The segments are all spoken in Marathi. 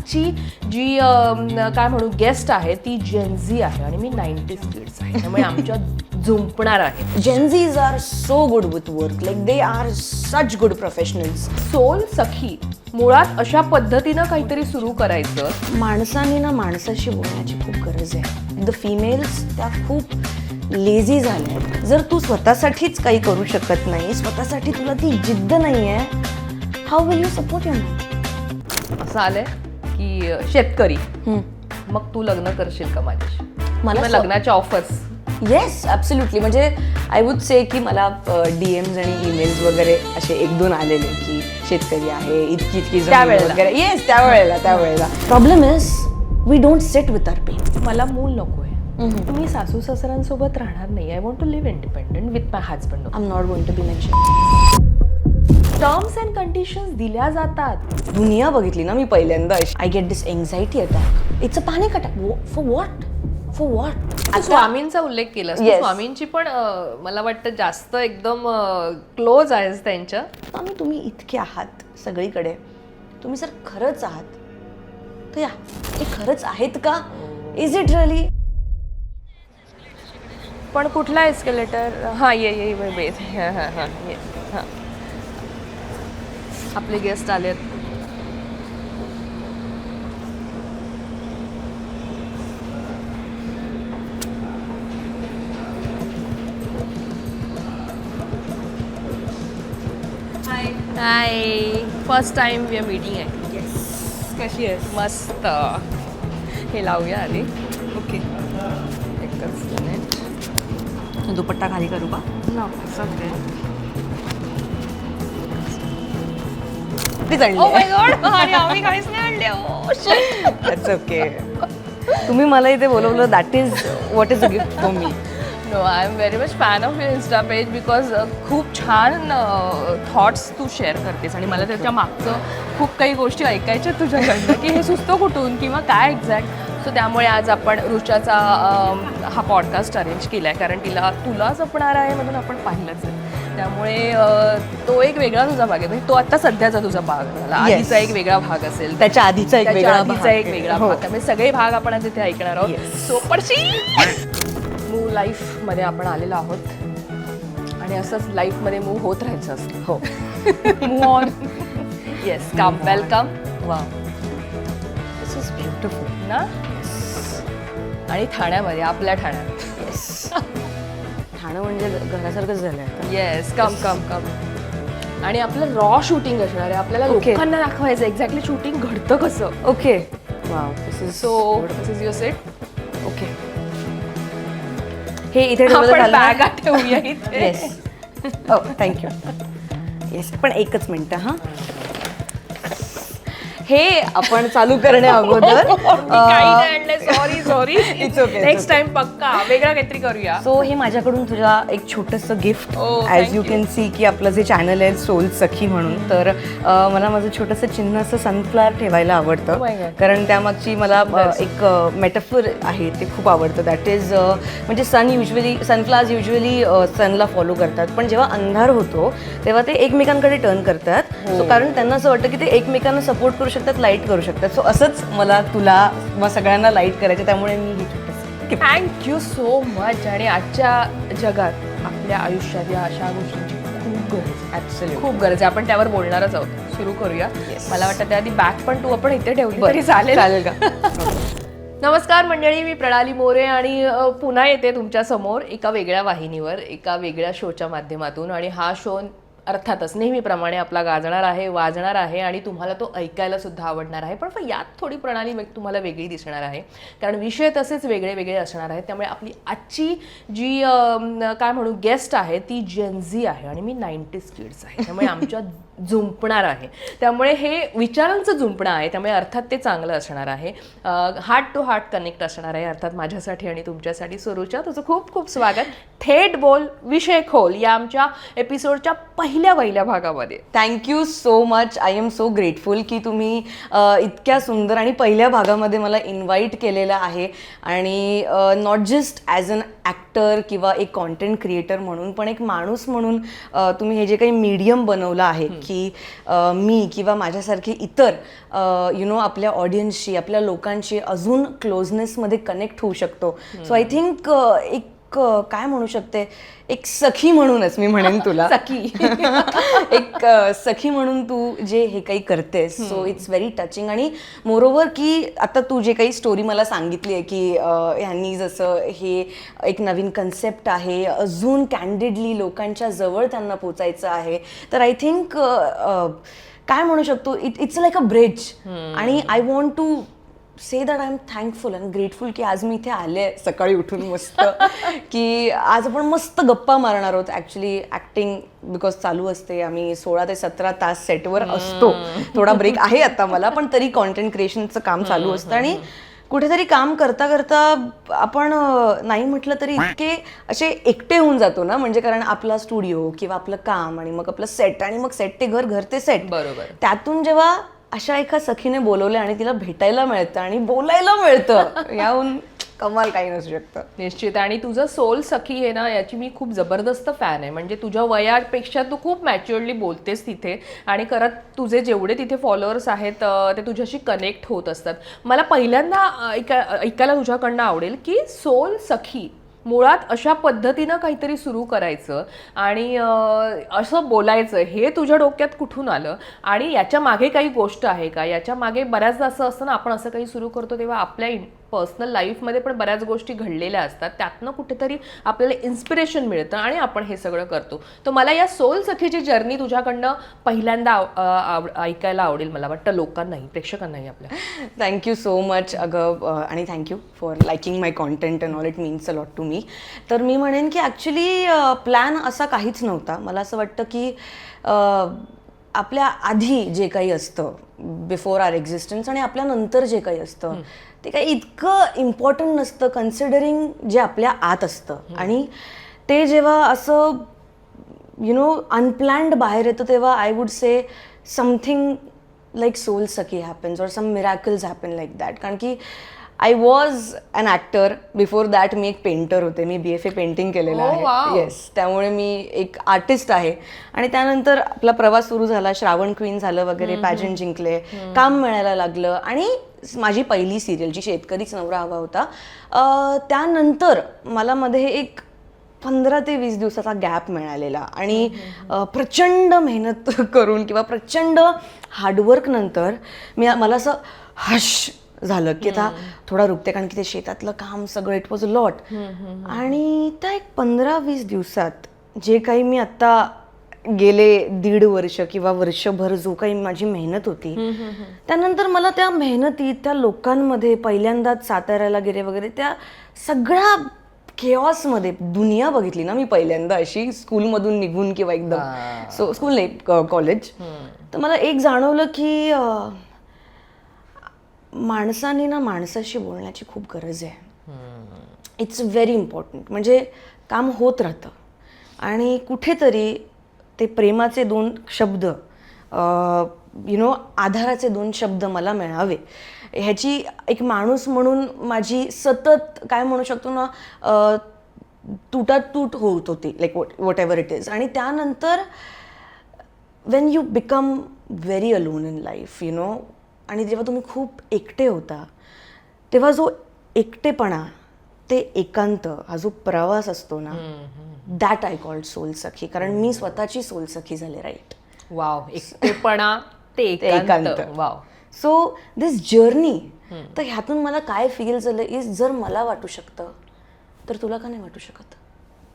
आजची जी काय म्हणू गेस्ट आहे ती जेनझी आहे आणि मी 90s किड्स आहे, त्यामुळे आमच्या झुंपणार आहे. Gen Zs are so good with work. Like they are such good professionals. Soul Sakhi मुळात अशा पद्धतीनं काहीतरी सुरू करायचं. माणसाने ना माणसाशी बोलण्याची खूप गरज आहे. द फिमेल्स त्या खूप लेझी झाल्या आहेत. जर तू स्वतःसाठीच काही करू शकत नाही, स्वतःसाठी तुला ती जिद्द नाही आहे, how will you support your man? असं आलंय की शेतकरी मग तू लग्न करशील का माझ्याशी? मला किंवा लग्नाच्या ऑफर्स? Yes absolutely. म्हणजे आय वुड से की मला DMs आणि ईमेल्स वगैरे असे 1-2 आलेले की शेतकरी आहे, इतकी जमीन त्यावेळेला. वगैरे. येस त्यावेळेला problem is we don't sit with our pen. मला मूल नको आहे. मी सासू सासऱ्यांसोबत राहणार नाही. I want to live independent with my husband. I am not going to be mention. Terms and conditions दिल्या जातात. दुनिया बघितली ना मी पहिल्यांदा. I get this anxiety attack. It's a panic attack. For what? तू स्वामींचा उल्लेख केला. Yes. स्वामींची पण मला वाटतं जास्त एकदम क्लोज आहेस त्यांच्या. स्वामी तुम्ही इतके आहात सगळीकडे, तुम्ही जर खरंच आहात तर या ते खरंच आहेत का? Is it really? पण कुठला एस्केलेटर? हां ये वेट. हां आपले गेस्ट आलेत. Hi first time we are meeting आहे. येस. कशी आहेस? मस्त. हे लावूया आधी. ओके. एकच मिनिट. दुपट्टा खाली करू का? Please oh my God. आणि आम्ही काहीच नाही आणले. That's okay. तुम्ही मला इथे बोलवलं, that is what is a gift for me. No I am very much fan of your Insta page because खूप छान थॉट्स तू शेअर करतेस आणि मला त्याच्या मागचं खूप काही गोष्टी ऐकायच्या तुझ्याकडनं की हे सुचतं कुठून किंवा काय एक्झॅक्ट. सो त्यामुळे आज आपण ऋचाचा हा पॉडकास्ट अरेंज केला आहे कारण तुला जपणार आहे म्हणून आपण पाहिलंच आहे. त्यामुळे तो एक वेगळा तुझा भाग आहे. म्हणजे तो आता सध्याचा तुझा भाग झाला. आधीचा एक वेगळा भाग असेल, त्याच्या आधीचा एक वेगळा भाग. त्यामुळे सगळे भाग आपण आज इथे ऐकणार आहोत. सो मूव लाईफमध्ये आपण आलेलो आहोत आणि असंच लाईफमध्ये मूव होत राहायचं असतं. हो. Move on. Yes come welcome. वा दिस इज ब्युटिफुल ना. आणि ठाण्यामध्ये आपल्या ठाण्यात. येस. ठाणं म्हणजे घरासारखंच झालं आहे. येस कम कम कम. आणि आपलं रॉ शूटिंग असणार आहे. आपल्याला लोकांना दाखवायचं एक्झॅक्टली शूटिंग घडतं कसं. Okay. Wow this is so this is your set. Okay. हे इथे बॅगा ठेवूया इथे. येस. ओ थँक्यू. येस पण एकच मिनटं हां. हे आपण चालू करण्या अगोदर sorry It's okay. Next time पक्का वेगळा काहीतरी करूया. सो हे माझ्याकडून तुझा एक छोटंसं gift. Oh, as thank you you. Can see की आपलं जे चॅनल आहे सोल सखी म्हणून, तर मला माझं छोटंसं चिन्ह असं सनफ्लावर ठेवायला Oh my आवडतं God. कारण त्यामागची मला एक मेटाफर आहे ते खूप आवडतं. दॅट इज म्हणजे सनफ्लावर्स युजली सनला फॉलो करतात, पण जेव्हा अंधार होतो तेव्हा ते एकमेकांकडे टर्न करतात. सो कारण त्यांना असं वाटतं की ते एकमेकांना सपोर्ट करू शकतात, लाईट करू शकतात. सो असंच मला तुला मग सगळ्यांना लाईट करायचं, त्यामुळे मी हे छोटंसं गिफ्ट. Thank you so much. आणि आजच्या जगात आपल्या आयुष्यात या अशा गोष्टींची खूप गरज आहे. ॲब्सोल्युटली खूप गरज आहे. आपण त्यावर बोलणारच आहोत. सुरू करूया. मला वाटतं त्याआधी बॅग पण तू आपण इथे ठेवली तरी चालेल का? नमस्कार मंडळी, मी प्रणाली मोरे आणि पुन्हा येते तुमच्या समोर एका वेगळ्या वाहिनीवर, एका वेगळ्या शोच्या माध्यमातून. आणि हा शो अर्थातच नेहमीप्रमाणे आपला गाजणार आहे, वाजणार आहे आणि तुम्हाला तो ऐकायला सुद्धा आवडणार आहे. पण यात थोडी प्रणाली तुम्हाला वेगळी दिसणार आहे कारण विषय तसेच वेगळे वेगळे असणार आहेत. त्यामुळे आपली आजची जी काय म्हणू गेस्ट आहे ती जेनझी आहे आणि मी 90s किड्स आहे, त्यामुळे आमच्या झुंपणार आहे. त्यामुळे हे विचारांचं झुंपणं आहे, त्यामुळे अर्थात ते चांगलं असणार आहे. हार्ट टू हार्ट कनेक्ट असणार आहे अर्थात माझ्यासाठी आणि तुमच्यासाठी. सुरुच्या तुझं खूप खूप स्वागत. थेट बोल विषय खोल या आमच्या एपिसोडच्या पहिल्या भागामध्ये. Thank you so much. I am so grateful की तुम्ही इतक्या सुंदर आणि पहिल्या भागामध्ये मला इन्व्हाइट केलेलं आहे. आणि not just as an actor किंवा एक कॉन्टेंट क्रिएटर म्हणून, पण एक माणूस म्हणून तुम्ही हे जे काही मीडियम बनवलं आहे की मी किंवा माझ्यासारखे इतर आपल्या ऑडियन्सशी, आपल्या लोकांशी अजून क्लोजनेसमध्ये कनेक्ट होऊ शकतो. सो आय थिंक काय म्हणू शकते, एक सखी म्हणूनच मी म्हणेन तुला सखी एक सखी म्हणून तू जे हे काही करतेस, सो इट्स व्हेरी टचिंग. आणि मोरोवर की आता तू जे काही स्टोरी मला सांगितली आहे की ह्यांनी जसं हे एक नवीन कन्सेप्ट आहे, अजून कॅन्डिडली लोकांच्या जवळ त्यांना पोचायचं आहे, तर आय थिंक काय म्हणू शकतो, इट्स लाईक अ ब्रिज. आणि I want to say that I am thankful and grateful की आज मी इथे आले सकाळी उठून मस्त की आज आपण मस्त गप्पा मारणार आहोत. ॲक्च्युली ॲक्टिंग बिकॉज चालू असते, आम्ही 16 ते 17 तास सेटवर असतो, थोडा ब्रेक आहे आता मला, पण तरी कॉन्टेंट क्रिएशनचं काम चालू असतं. आणि कुठेतरी काम करता करता आपण नाही म्हटलं तरी इतके असे एकटे होऊन जातो ना, म्हणजे कारण आपला स्टुडिओ किंवा आपलं काम आणि मग आपलं सेट आणि मग सेट ते घर, घर ते सेट. बरोबर. त्यातून जेव्हा अशा एका सखीने बोलवले आणि तिला भेटायला मिळतं आणि बोलायला मिळतं, याहून कमाल काही नसू शकतं. निश्चित. आणि तुझं सोल सखी आहे ना, याची मी खूप जबरदस्त फॅन आहे. म्हणजे तुझ्या वयापेक्षा तू खूप मॅच्युअरली बोलतेस तिथे, आणि करत तुझे जेवढे तिथे फॉलोअर्स आहेत ते तुझ्याशी कनेक्ट होत असतात. मला पहिल्यांदा ऐकायला तुझ्याकडनं आवडेल की सोल सखी मुळात अशा पद्धतीनं काहीतरी सुरू करायचं आणि असं बोलायचं, हे तुझ्या डोक्यात कुठून आलं? आणि याच्या मागे काही गोष्ट आहे का? याच्या मागे बऱ्याचदा असं असतं ना, आपण असं काही सुरू करतो तेव्हा आपल्या पर्सनल लाईफमध्ये पण बऱ्याच गोष्टी घडलेल्या असतात, त्यातनं कुठेतरी आपल्याला इन्स्पिरेशन मिळतं आणि आपण हे सगळं करतो. तर मला या सोल सखीची जर्नी तुझ्याकडनं पहिल्यांदा ऐकायला आवडेल, मला वाटतं लोकांनाही, प्रेक्षकांनाही आपल्या. थँक्यू सो मच अगं, आणि thank you for liking my content and all, it means a lot to me. तर मी म्हणेन की ॲक्च्युली प्लॅन असा काहीच नव्हता. मला असं वाटतं की आपल्या आधी जे काही असतं, बिफोर आर एक्झिस्टन्स, आणि आपल्या नंतर जे काही असतं ते काही इतकं इम्पॉर्टंट नसतं कन्सिडरिंग जे आपल्या आत असतं. आणि ते जेव्हा असं अनप्लॅन्ड बाहेर येतं तेव्हा I would say something like soul Sakhi happens or some miracles happen like that. कारण की I was an actor, before that मी एक पेंटर होते, मी BFA पेंटिंग केलेलं आहे. येस, त्यामुळे मी एक आर्टिस्ट आहे. आणि त्यानंतर आपला प्रवास सुरू झाला, श्रावण क्वीन झालं वगैरे, पॅजंट जिंकले, काम मिळायला लागलं. आणि माझी पहिली सिरियल जी शेतकरीच नवरा हवा होता, त्यानंतर मला मध्ये एक 15 ते 20 दिवसाचा गॅप मिळालेला. आणि प्रचंड मेहनत करून किंवा प्रचंड हार्डवर्क नंतर मला असं हश झालं की आता थोडा रुकते, कारण की ते शेतातलं काम सगळं, इट वॉज अ लॉट. आणि त्या एक 15-20 दिवसात जे काही मी आता गेले 1.5 वर्ष किंवा वर्षभर जो काही माझी मेहनत होती, त्यानंतर मला त्या मेहनतीत, त्या लोकांमध्ये पहिल्यांदाच साताऱ्याला गेले वगैरे, त्या सगळ्या केऑसमध्ये दुनिया बघितली ना मी पहिल्यांदा अशी, स्कूलमधून निघून किंवा एकदम, सो स्कूल नाही, कॉलेज. तर मला एक जाणवलं की माणसाने ना माणसाशी बोलण्याची खूप गरज आहे. It's very important. म्हणजे काम होत राहतं आणि कुठेतरी ते प्रेमाचे 2 शब्द, आधाराचे 2 शब्द मला मिळावे, ह्याची एक माणूस म्हणून माझी सतत काय म्हणू शकतो ना, तुटातूट होत होती, like what ever it is. आणि त्यानंतर Wien you become very alone in life, आणि जेव्हा तुम्ही खूप एकटे होता, तेव्हा जो एकटेपणा, ते एकांत, हा जो प्रवास असतो ना, दॅट आय कॉल्ड सोल सखी. कारण मी स्वतःची सोल सखी झाले. राईट. वाव. एकटेपणा ते एकांत. वाव. सो दिस जर्नी, तर ह्यातून मला काय फील झालं इज, जर मला वाटू शकतं तर तुला का नाही वाटू शकत?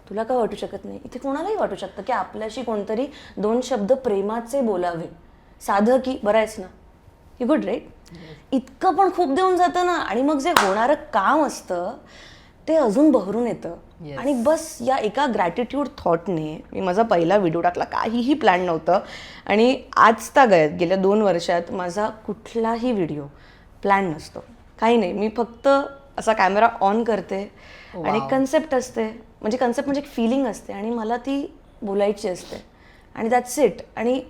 तुला का वाटू शकत नाही? इथे कोणालाही वाटू शकतं की आपल्याशी कोणतरी 2 शब्द प्रेमाचे बोलावे, साधं की बरं आहेस ना, यू गुड, राईट. इतकं पण खूप देऊन जातं ना. आणि मग जे होणारं काम असतं ते अजून बहरून येतं. आणि बस या एका ग्रॅटिट्यूड थॉटने मी माझा पहिला व्हिडिओ टाकला. काहीही प्लॅन नव्हतं. आणि आजतागत गेल्या 2 वर्षात माझा कुठलाही व्हिडिओ प्लॅन नसतो, काही नाही. मी फक्त असा कॅमेरा ऑन करते आणि कन्सेप्ट असते, म्हणजे कन्सेप्ट म्हणजे एक फिलिंग असते आणि मला ती बोलायची असते, आणि दॅट्स इट. आणि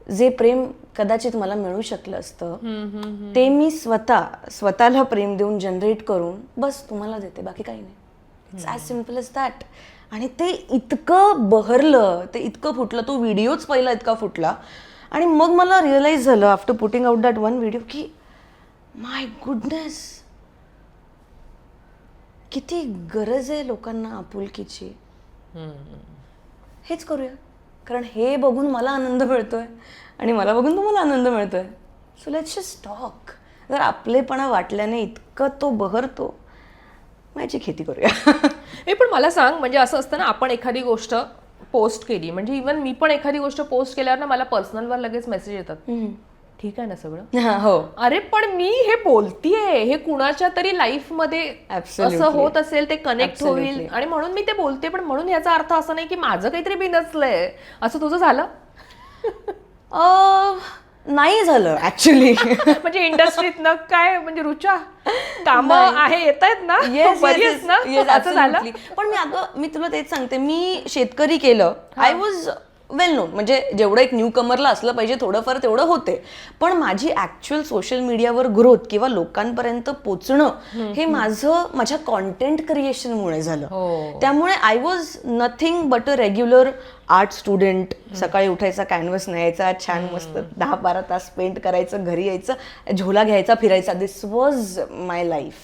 जे प्रेम कदाचित मला मिळू शकलं असतं ते मी स्वतःला प्रेम देऊन जनरेट करून बस तुम्हाला देते, बाकी काही नाही. It's as simple as that. आणि ते इतकं बहरलं, ते इतकं फुटलं, तो व्हिडिओच पहिला इतका फुटला. आणि मग मला रिअलाईज झालं after putting out that one video की माय गुडनेस, किती गरज आहे लोकांना आपुलकीची. हेच करूया, कारण हे बघून मला आनंद मिळतोय आणि मला बघून तुम्हाला आनंद मिळतोय. So let's just talk. जर आपलेपणा वाटल्याने इतकं तो बहरतो, माझी खेती करूया. हे पण मला सांग, म्हणजे असं असतं ना, आपण एखादी गोष्ट पोस्ट केली, म्हणजे इवन मी पण एखादी गोष्ट पोस्ट केल्यावर ना मला पर्सनलवर लगेच मेसेज येतात, ठीक आहे ना सगळं. हो, अरे पण मी हे बोलतीये, हे कुणाच्या तरी लाईफ मध्ये असं होत असेल, ते कनेक्ट होईल आणि म्हणून मी ते बोलते. पण म्हणून याचा अर्थ असा नाही की माझं काहीतरी बिनसलंय. असं तुझं झालं? नाही झालं ऍक्च्युली. म्हणजे इंडस्ट्रीतनं काय, म्हणजे रुचा काम आहे, येत आहेत ना, बरी आहेस ना, असं झालं? पण मी तुला तेच सांगते, मी शेतकरी केलं. आय वॉज वेल नोन, म्हणजे जेवढं एक न्यू कमरला असलं पाहिजे थोडंफार तेवढं होते. पण माझी ऍक्च्युअल सोशल मीडियावर ग्रोथ किंवा लोकांपर्यंत पोचणं हे माझ्या कॉन्टेंट क्रिएशनमुळे झालं. त्यामुळे I was nothing but a regular art student. सकाळी उठायचा, कॅनव्हस न्यायचा, छान मस्त 10-12 तास स्पेंड करायचं, घरी यायचं, झोला घ्यायचा, फिरायचा. दिस वॉज माय लाईफ.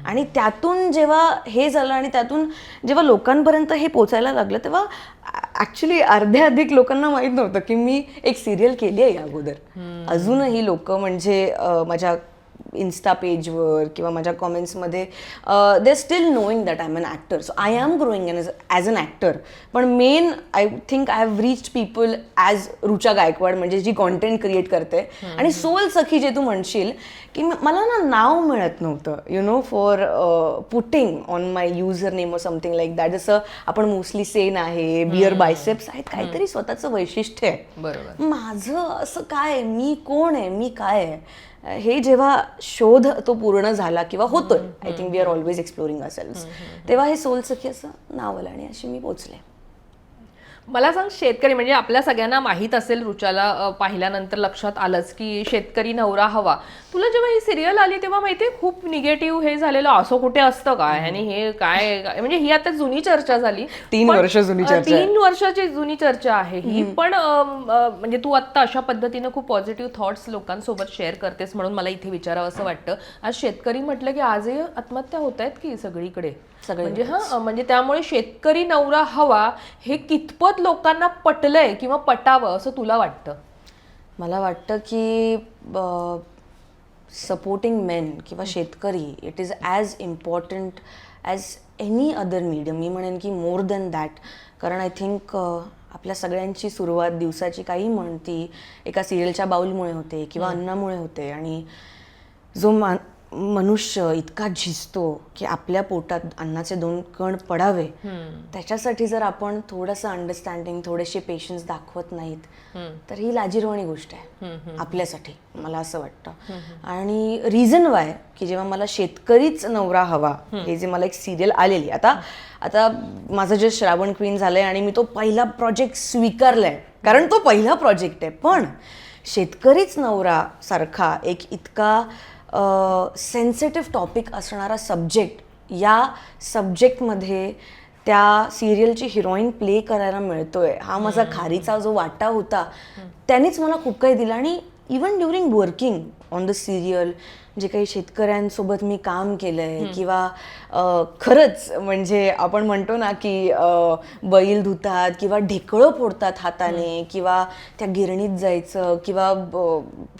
आणि त्यातून जेव्हा हे झालं आणि त्यातून जेव्हा लोकांपर्यंत हे पोचायला लागलं, तेव्हा ऍक्च्युली अर्ध्याधिक लोकांना माहीत नव्हतं की मी एक सिरियल केली आहे या अगोदर. अजूनही लोक म्हणजे माझ्या इन्स्टा पेजवर किंवा माझ्या कॉमेंट्समध्ये they still knowing that I am an actor. So I am growing as an actor. पण main I think I have reached people as Rucha Gaikwad, म्हणजे जी कॉन्टेंट क्रिएट करते. आणि सोल सखी जे तू म्हणशील की मला ना नाव मिळत नव्हतं, you know, for putting on my user name और समथिंग लाईक दॅट. जसं आपण मोस्टली सेन आहे, बिअर बायसेप्स आहेत, काहीतरी स्वतःचं वैशिष्ट्य आहे. बरोबर. माझं असं काय, मी कोण आहे, मी काय आहे, हे जेव्हा शोध तो पूर्ण झाला किंवा होतोय, I think we are always exploring ourselves, तेव्हा हे सोल सखी असं नाव आलं आणि अशी मी पोचले. मला सांग, शेतकरी म्हणजे आपल्या सगळ्यांना माहीत असेल, रुचाला पाहिल्यानंतर लक्षात आलंच की शेतकरी नवरा हवा. तुला जेव्हा ही सिरियल आली तेव्हा माहितीये खूप निगेटिव्ह हे झालेलं, असं कुठे असतं काय, आणि हे काय, म्हणजे ही आता जुनी चर्चा झाली, 3 वर्ष जुनी चर्चा, 3 वर्षाची जुनी चर्चा आहे ही. पण म्हणजे तू आता अशा पद्धतीनं खूप पॉझिटिव्ह थॉट्स लोकांसोबत शेअर करतेस, म्हणून मला इथे विचारावं असं वाटतं. आज शेतकरी म्हटलं की आजही आत्महत्या होत आहेत की सगळीकडे, म्हणजे म्हणजे त्यामुळे शेतकरी नवरा हवा हे कितपत लोकांना पटलंय किंवा पटावं असं तुला वाटतं? मला वाटतं की सपोर्टिंग मेन किंवा शेतकरी, it is as important as any other medium. मी म्हणेन की मोर दॅन दॅट. कारण आय थिंक आपल्या सगळ्यांची सुरुवात दिवसाची काही म्हणती एका सिरियलच्या बाउलमुळे होते किंवा अन्नामुळे होते. आणि जो मनुष्य इतका झिजतो की आपल्या पोटात अन्नाचे 2 कण पडावे, त्याच्यासाठी जर आपण थोडंसं अंडरस्टँडिंग, थोडेसे पेशन्स दाखवत नाहीत तर ही लाजिरवाणी गोष्ट आहे आपल्यासाठी, मला असं वाटतं. आणि रिझन वाय की जेव्हा मला शेतकरीच नवरा हवा हे जे मला एक सिरियल आलेली, आता माझं जे श्रावण क्वीन झालंय आणि मी तो पहिला प्रोजेक्ट स्वीकारलाय कारण तो पहिला प्रोजेक्ट आहे. पण शेतकरीच नवरा सारखा एक इतका सेन्सिटिव्ह टॉपिक असणारा सब्जेक्ट, या सब्जेक्टमध्ये त्या सिरियलची हिरोईन प्ले करायला मिळतोय, हा माझा खारीचा जो वाटा होता त्यानेच मला खूप काही दिलं. आणि even during working on the serial जे काही शेतकऱ्यांसोबत मी काम केलंय किंवा खरंच म्हणजे आपण म्हणतो ना की बैल धुतात किंवा ढेकळं फोडतात हाताने किंवा त्या गिरणीत जायचं किंवा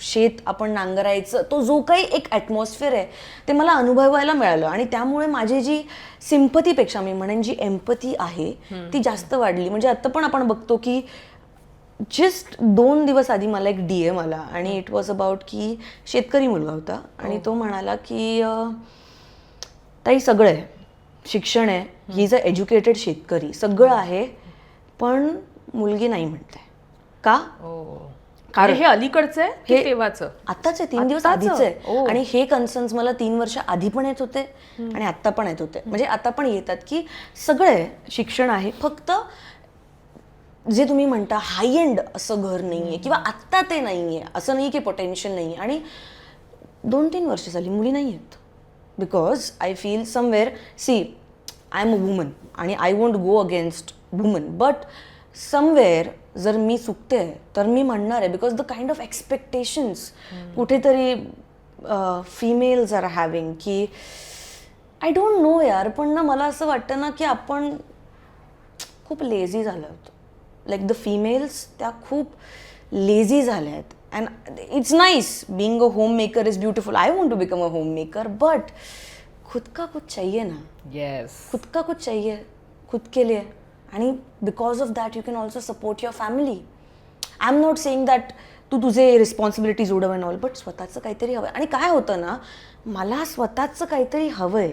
शेत आपण नांगरायचं, तो जो काही एक ॲटमॉस्फिअर आहे ते मला अनुभवायला मिळालं. आणि त्यामुळे माझी जी सिम्पथीपेक्षा मी म्हणेन जी एम्पथी आहे ती जास्त वाढली. म्हणजे आता पण आपण बघतो की जस्ट 2 दिवस आधी मला एक DM आला आणि इट वॉज अबाउट की शेतकरी मुलगा होता आणि तो म्हणाला की ताई सगळं आहे, शिक्षण आहे, ही इज अ एज्युकेटेड शेतकरी, सगळं आहे, पण मुलगी नाही म्हणते का? कारण हे अलीकडचं आहे हे तेव्हाचं, आत्ताच आहे, 3 दिवस आधीच आहे. आणि हे कन्सर्न्स मला 3 वर्ष आधी पण येत होते आणि आत्ता पण येत होते, म्हणजे आता पण येतात की सगळं आहे, शिक्षण आहे, फक्त जे तुम्ही म्हणता हाय एंड असं घर नाहीये किंवा आत्ता ते नाहीये, असं नाही की पोटेन्शियल नाही. आणि 2-3 वर्ष झाली मुली नाही आहेत. Because I feel somewhere, see I am a woman आणि I won't go against woman, but somewhere जर मी चुकते तर मी म्हणणार आहे, because the kind of expectations कुठेतरी फिमेल्स आर हॅव्हिंग, की आय डोंट नो यार, पण ना मला असं वाटतं ना की आपण खूप लेझी झालो होतो. लाईक द फिमेल्स त्या खूप लेझी झाल्या आहेत. And it's nice being a homemaker is beautiful. I want to become a homemaker, but खुद का कुछ चाहिए ना. येस. खुद का कुछ चाहिए खुद के लिए, आणि because of that you can also support your family. I am not saying that तू तुझे रिस्पॉन्सिबिलिटीज उडव अँड ऑल, बट स्वतःचं काहीतरी हवं. आणि काय होतं ना, मला स्वतःचं काहीतरी हवंय,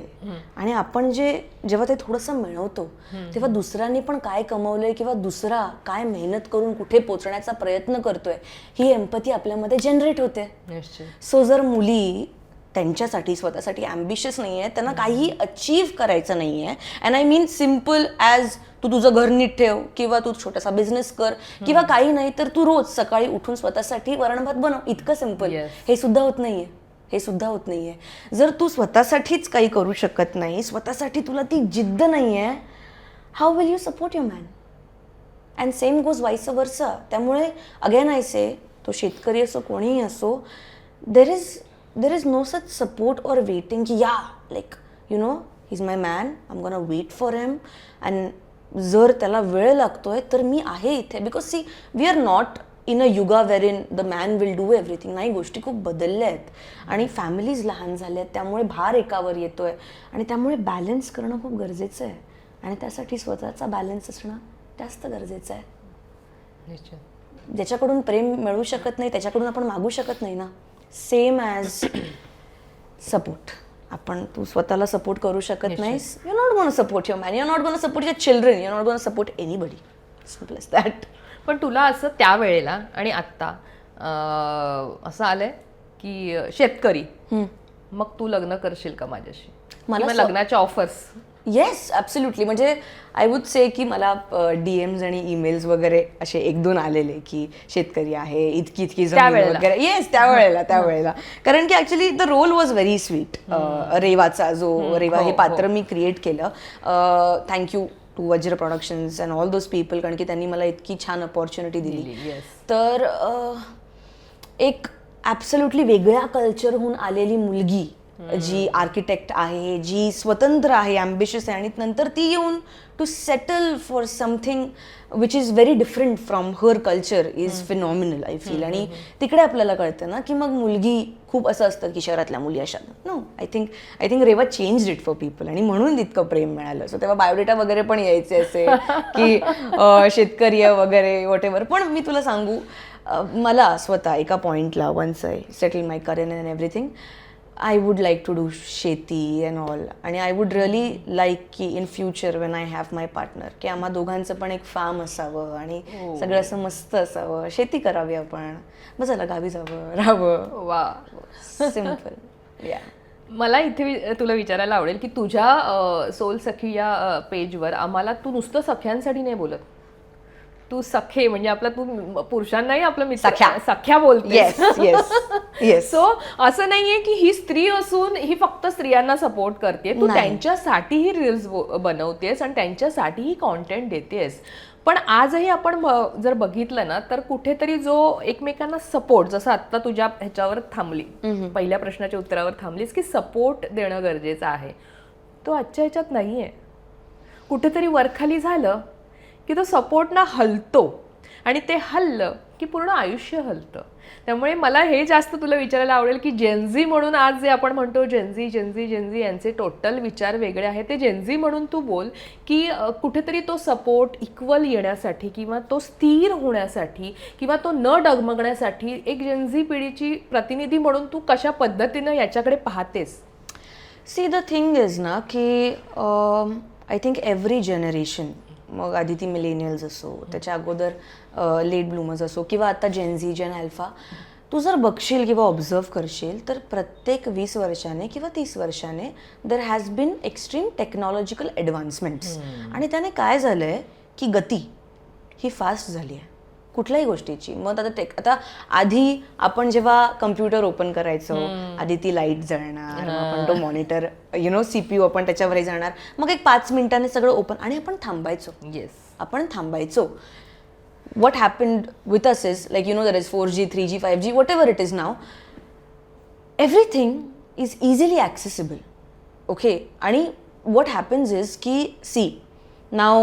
आणि आपण जेव्हा ते थोडंसं मिळवतो तेव्हा दुसऱ्यांनी पण काय कमवलंय किंवा दुसरा काय मेहनत करून कुठे पोचण्याचा प्रयत्न करतोय ही एम्पथी आपल्यामध्ये जनरेट होते. सो जर मुली त्यांच्यासाठी स्वतःसाठी ॲम्बिशियस नाही आहे, त्यांना काही अचीव करायचं नाही आहे, and I mean simple as तू तुझं घर नीट ठेव, किंवा तू छोटासा बिझनेस कर, किंवा काही नाही तर तू रोज सकाळी उठून स्वतःसाठी वरण भात बनव, इतकं सिम्पल. हे सुद्धा होत नाहीये, हे सुद्धा होत नाहीये. जर तू स्वतःसाठीच काही करू शकत नाही, स्वतःसाठी तुला ती जिद्द नाही आहे, how will you support your man? And same goes vice versa. त्यामुळे अगेन आय से, तो शेतकरी असो कोणीही असो, there is no such support or waiting ki yeah, like you know, he's my man, I'm gonna wait for him, and जर त्याला वेळ लागतोय तर मी आहे इथे. Because see, we are not in a युगा where the man will do everything. नाही, गोष्टी खूप बदलल्या आहेत आणि फॅमिलीज लहान झाल्या आहेत, त्यामुळे भार एकावर येतोय, आणि त्यामुळे बॅलन्स करणं खूप गरजेचं आहे, आणि त्यासाठी स्वतःचा बॅलन्स असणं जास्त गरजेचं आहे. ज्याच्याकडून प्रेम मिळू शकत नाही त्याच्याकडून आपण मागू शकत नाही ना. Same as support. तू स्वतःला सपोर्ट करू शकत नाहीस, you not gonna support your man, you not gonna support your children, you not gonna support anybody. Simple as that. पण तुला असं त्यावेळेला आणि आत्ता असं आलंय की शेतकरी, मग तू लग्न करशील का माझ्याशी? मला लग्नाच्या ऑफर्स? Yes, absolutely. म्हणजे आय वुड से की मला DMs आणि ईमेल्स वगैरे असे 1-2 आलेले की शेतकरी आहे, इतकी जमीन वगैरे. येस, त्यावेळेला कारण की actually the role was very sweet. रेवाचा जो रेवा हे पात्र मी क्रिएट केलं. Thank you to Vajra productions and all those people, कारण की त्यांनी मला इतकी छान अपॉर्च्युनिटी दिली. तर एक ॲब्सोल्युटली वेगळ्या कल्चरहून आलेली मुलगी जी आर्किटेक्ट आहे, जी स्वतंत्र आहे, ॲम्बिशियस आहे, आणि नंतर ती येऊन to settle for something which is very different from her culture is phenomenal I feel. आणि तिकडे आपल्याला कळतं ना की मग मुलगी, खूप असं असतं की शहरातल्या मुली अशा. No, I think Reva change it for people, आणि म्हणून इतकं प्रेम मिळालं. सो तेव्हा बायोडेटा वगैरे पण यायचे असे की शेतकरी वगैरे वॉटेवर. पण मी तुला सांगू, मला स्वतः एका पॉईंटला, once I settle my career and everything, I would like to do शेती and all, आणि I would really like की in future when I have my partner की आम्हा दोघांचं पण एक फार्म असावं आणि सगळं असं मस्त असावं, शेती करावी आपण, मग चला गावी जावं, राहावं. वा, सिम्पल. या, मला इथे तुला विचारायला आवडेल की तुझ्या सोल सखी या पेजवर आम्हाला तू नुसतं सख्यांसाठी नाही बोलत, तू सखे म्हणजे आपला, तू पुरुषांनाही आपलं मित्र सख्या बोलते. येस. सो असं नाहीये की ही स्त्री असून ही फक्त स्त्रियांना सपोर्ट करते, तू त्यांच्यासाठीही रील्स बनवतेस आणि त्यांच्यासाठीही कॉन्टेंट देतेस. पण आजही आपण जर बघितलं ना तर कुठेतरी जो एकमेकांना सपोर्ट, जसं आत्ता तुझ्या ह्याच्यावर थांबली, पहिल्या प्रश्नाच्या उत्तरावर थांबलीस की सपोर्ट देणं गरजेचं आहे, तो आजच्या ह्याच्यात नाहीये. कुठेतरी वरखाली झालं की तो सपोर्ट ना हलतो, आणि ते हललं की पूर्ण आयुष्य हलतं. त्यामुळे मला हे जास्त तुला विचारायला आवडेल की जेनझी म्हणून आज जे आपण म्हणतो, जेनझी यांचे टोटल विचार वेगळे आहेत. ते जेनझी म्हणून तू बोल की कुठेतरी तो सपोर्ट इक्वल येण्यासाठी, किंवा तो स्थिर होण्यासाठी, किंवा तो न डगमगण्यासाठी एक जेनझी पिढीची प्रतिनिधी म्हणून तू कशा पद्धतीनं याच्याकडे पाहतेस? सी, द थिंग इज ना की आय थिंक एव्हरी जनरेशन, मग आधी ती मिलेनियल्स असो, त्याच्या अगोदर लेट ब्लूमर्स असो, किंवा आता जेनझी, जेन अल्फा, तू जर बघशील किंवा ऑब्झर्व करशील तर प्रत्येक 20 वर्षाने किंवा 30 वर्षाने there has been extreme technological advancements. आणि त्याने काय झालं आहे की गती ही फास्ट झाली आहे. कुठल्याही गोष्टीची. मग आता आधी आपण जेव्हा कम्प्युटर ओपन करायचो, आधी ती लाईट जळणार, मग आपण तो मॉनिटर CPU आपण त्याच्यावरही जाणार, मग एक 5 मिनिटांनी सगळं ओपन, आणि आपण थांबायचो. What happened with us is, like, there is 4G, 3G, 5G, whatever it is now, everything is easily accessible. Okay, आणि what happens is की now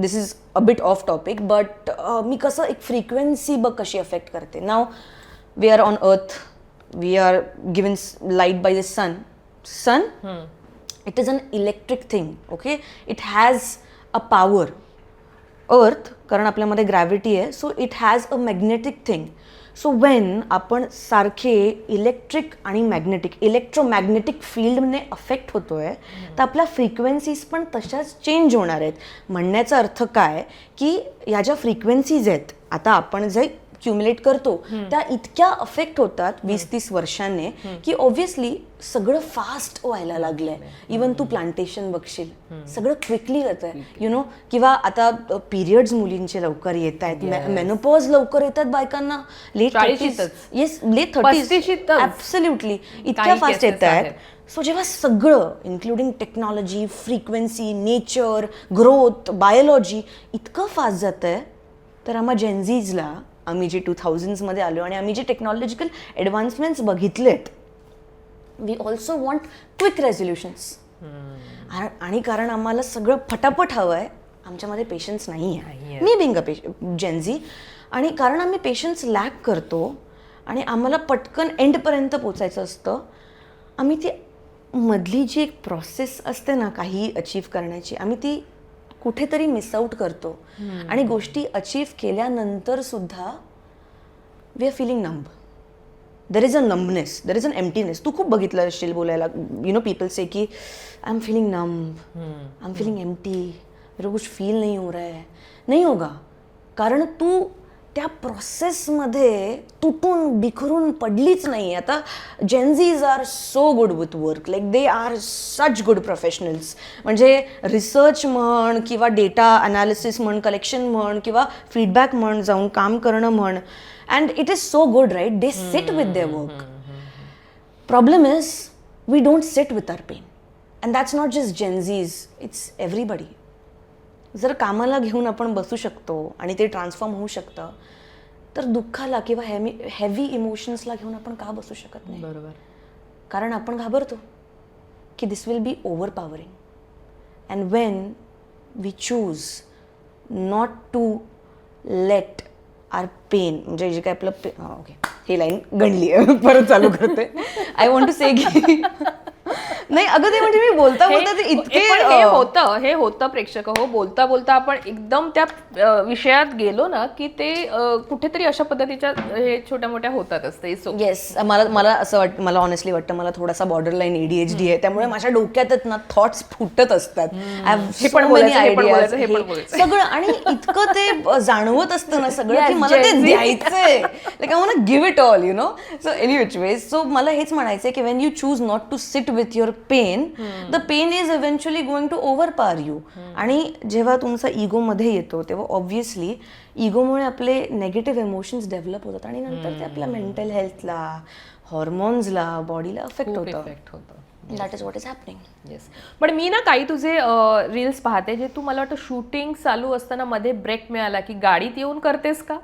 this is a bit off topic, but मी कसं एक frequency बघ कशी affect करते. Now we are on earth, we are given light by the sun. It is an electric thing. Okay, it has a power. Earth, कारण आपल्यामध्ये ग्रॅव्हिटी आहे, so it has a magnetic thing. So when आपण सारखे इलेक्ट्रिक आणि इलेक्ट्रोमॅग्नेटिक फील्डने अफेक्ट होतोय, तर आपल्या फ्रिक्वेन्सीज पण तशाच चेंज होणार आहेत. म्हणण्याचा अर्थ काय की ह्या ज्या फ्रिक्वेन्सीज आहेत आता आपण जे क्युम्युलेट करतो त्या इतक्या अफेक्ट होतात 20-30 वर्षांनी की ऑब्व्हियसली सगळं फास्ट व्हायला लागलंय. इवन तू प्लांटेशन बघशील, सगळं क्विकली होत आहे. किंवा आता पिरियड्स मुलींचे लवकर येत आहेत, मेनोपॉज लवकर येतात बायकांना, लेट 30s, ऍब्सोल्युटली इतक्या फास्ट येत आहेत. सो जेव्हा सगळं including technology, frequency, nature, growth, biology इतकं फास्ट जात आहे, तर आम्हा जेनझीजला, आम्ही जे 2000s मध्ये आलो आणि आम्ही जे टेक्नॉलॉजिकल ॲडव्हान्समेंट्स बघितलेत, वी ऑल्सो वॉन्ट क्विक रेझोल्युशन्स. आणि कारण आम्हाला सगळं फटाफट हवं आहे, आमच्यामध्ये पेशन्स नाही आहे, मी बिंग अ जेनझी. आणि कारण आम्ही पेशन्स लॅक करतो आणि आम्हाला पटकन एंडपर्यंत पोचायचं असतं, आम्ही ती मधली जी एक प्रोसेस असते ना काही अचीव करण्याची, आम्ही ती कुठेतरी मिस आउट करतो. आणि गोष्टी अचीव केल्यानंतर सुद्धा we are feeling numb. There is a numbness, there is an emptiness. तू खूप बघितलं असशील बोलायला, पीपल से की I am feeling numb, I am feeling empty, मेरे को कुछ फील नहीं हो रहा है. नहीं होगा, कारण तू त्या प्रोसेसमध्ये तुटून बिखरून पडलीच नाही. आता Gen Zs are so good with work, like they are such good professionals. म्हणजे रिसर्च म्हण किंवा डेटा अनालिसिस म्हण, कलेक्शन म्हण किंवा फीडबॅक म्हण, जाऊन काम करणं म्हण, and it is so good, right? They sit with their work. Problem is we don't sit with our pain, and that's not just Gen Zs, it's everybody. जर कामाला घेऊन आपण बसू शकतो आणि ते ट्रान्सफॉर्म होऊ शकतं, तर दुःखाला किंवा हेवी इमोशन्सला घेऊन आपण का बसू शकत नाही? बरोबर. कारण आपण घाबरतो की this will be overpowering. And when we choose not to let our pain, म्हणजे जे काय आपलं ओके, ही लाईन गणली आहे, परत चालू करते. आय वॉन्ट टू से की नाही अगं, ते म्हणजे मी बोलता ते इतके हे होतं प्रेक्षक हो, बोलता बोलता आपण एकदम त्या विषयात गेलो ना की ते कुठेतरी अशा पद्धतीच्या हे छोट्या मोठ्या होतातच ते. येस, मला असं वाटतं, मला ऑनेस्टली वाटतं मला थोडासा बॉर्डर लाईन ADHD आहे, त्यामुळे माझ्या डोक्यातच ना थॉट्स फुटत असतात. सगळं, आणि इतकं ते जाणवत असतं ना सगळं की मला ते द्यायचंय, like I want to give it all, so any which ways. So मला हेच म्हणायचंय की when you choose not to sit with your pain, the pain is eventually going to overpower you. आणि जेव्हा तुमचा इगो मध्ये येतो तेव्हा ऑब्व्हियसली इगोमुळे आपले नेगेटिव्ह इमोशन्स डेव्हलप होतात आणि नंतर ते आपल्या मेंटल हेल्थला, हॉर्मोन्सला, बॉडीला अफेक्ट होतं. That is what is happening. Yes. पण मी ना काही तुझे रील्स पाहते जे तू मला वाटतं शूटिंग चालू असताना मध्ये ब्रेक मिळाला की गाडीत येऊन करतेस का?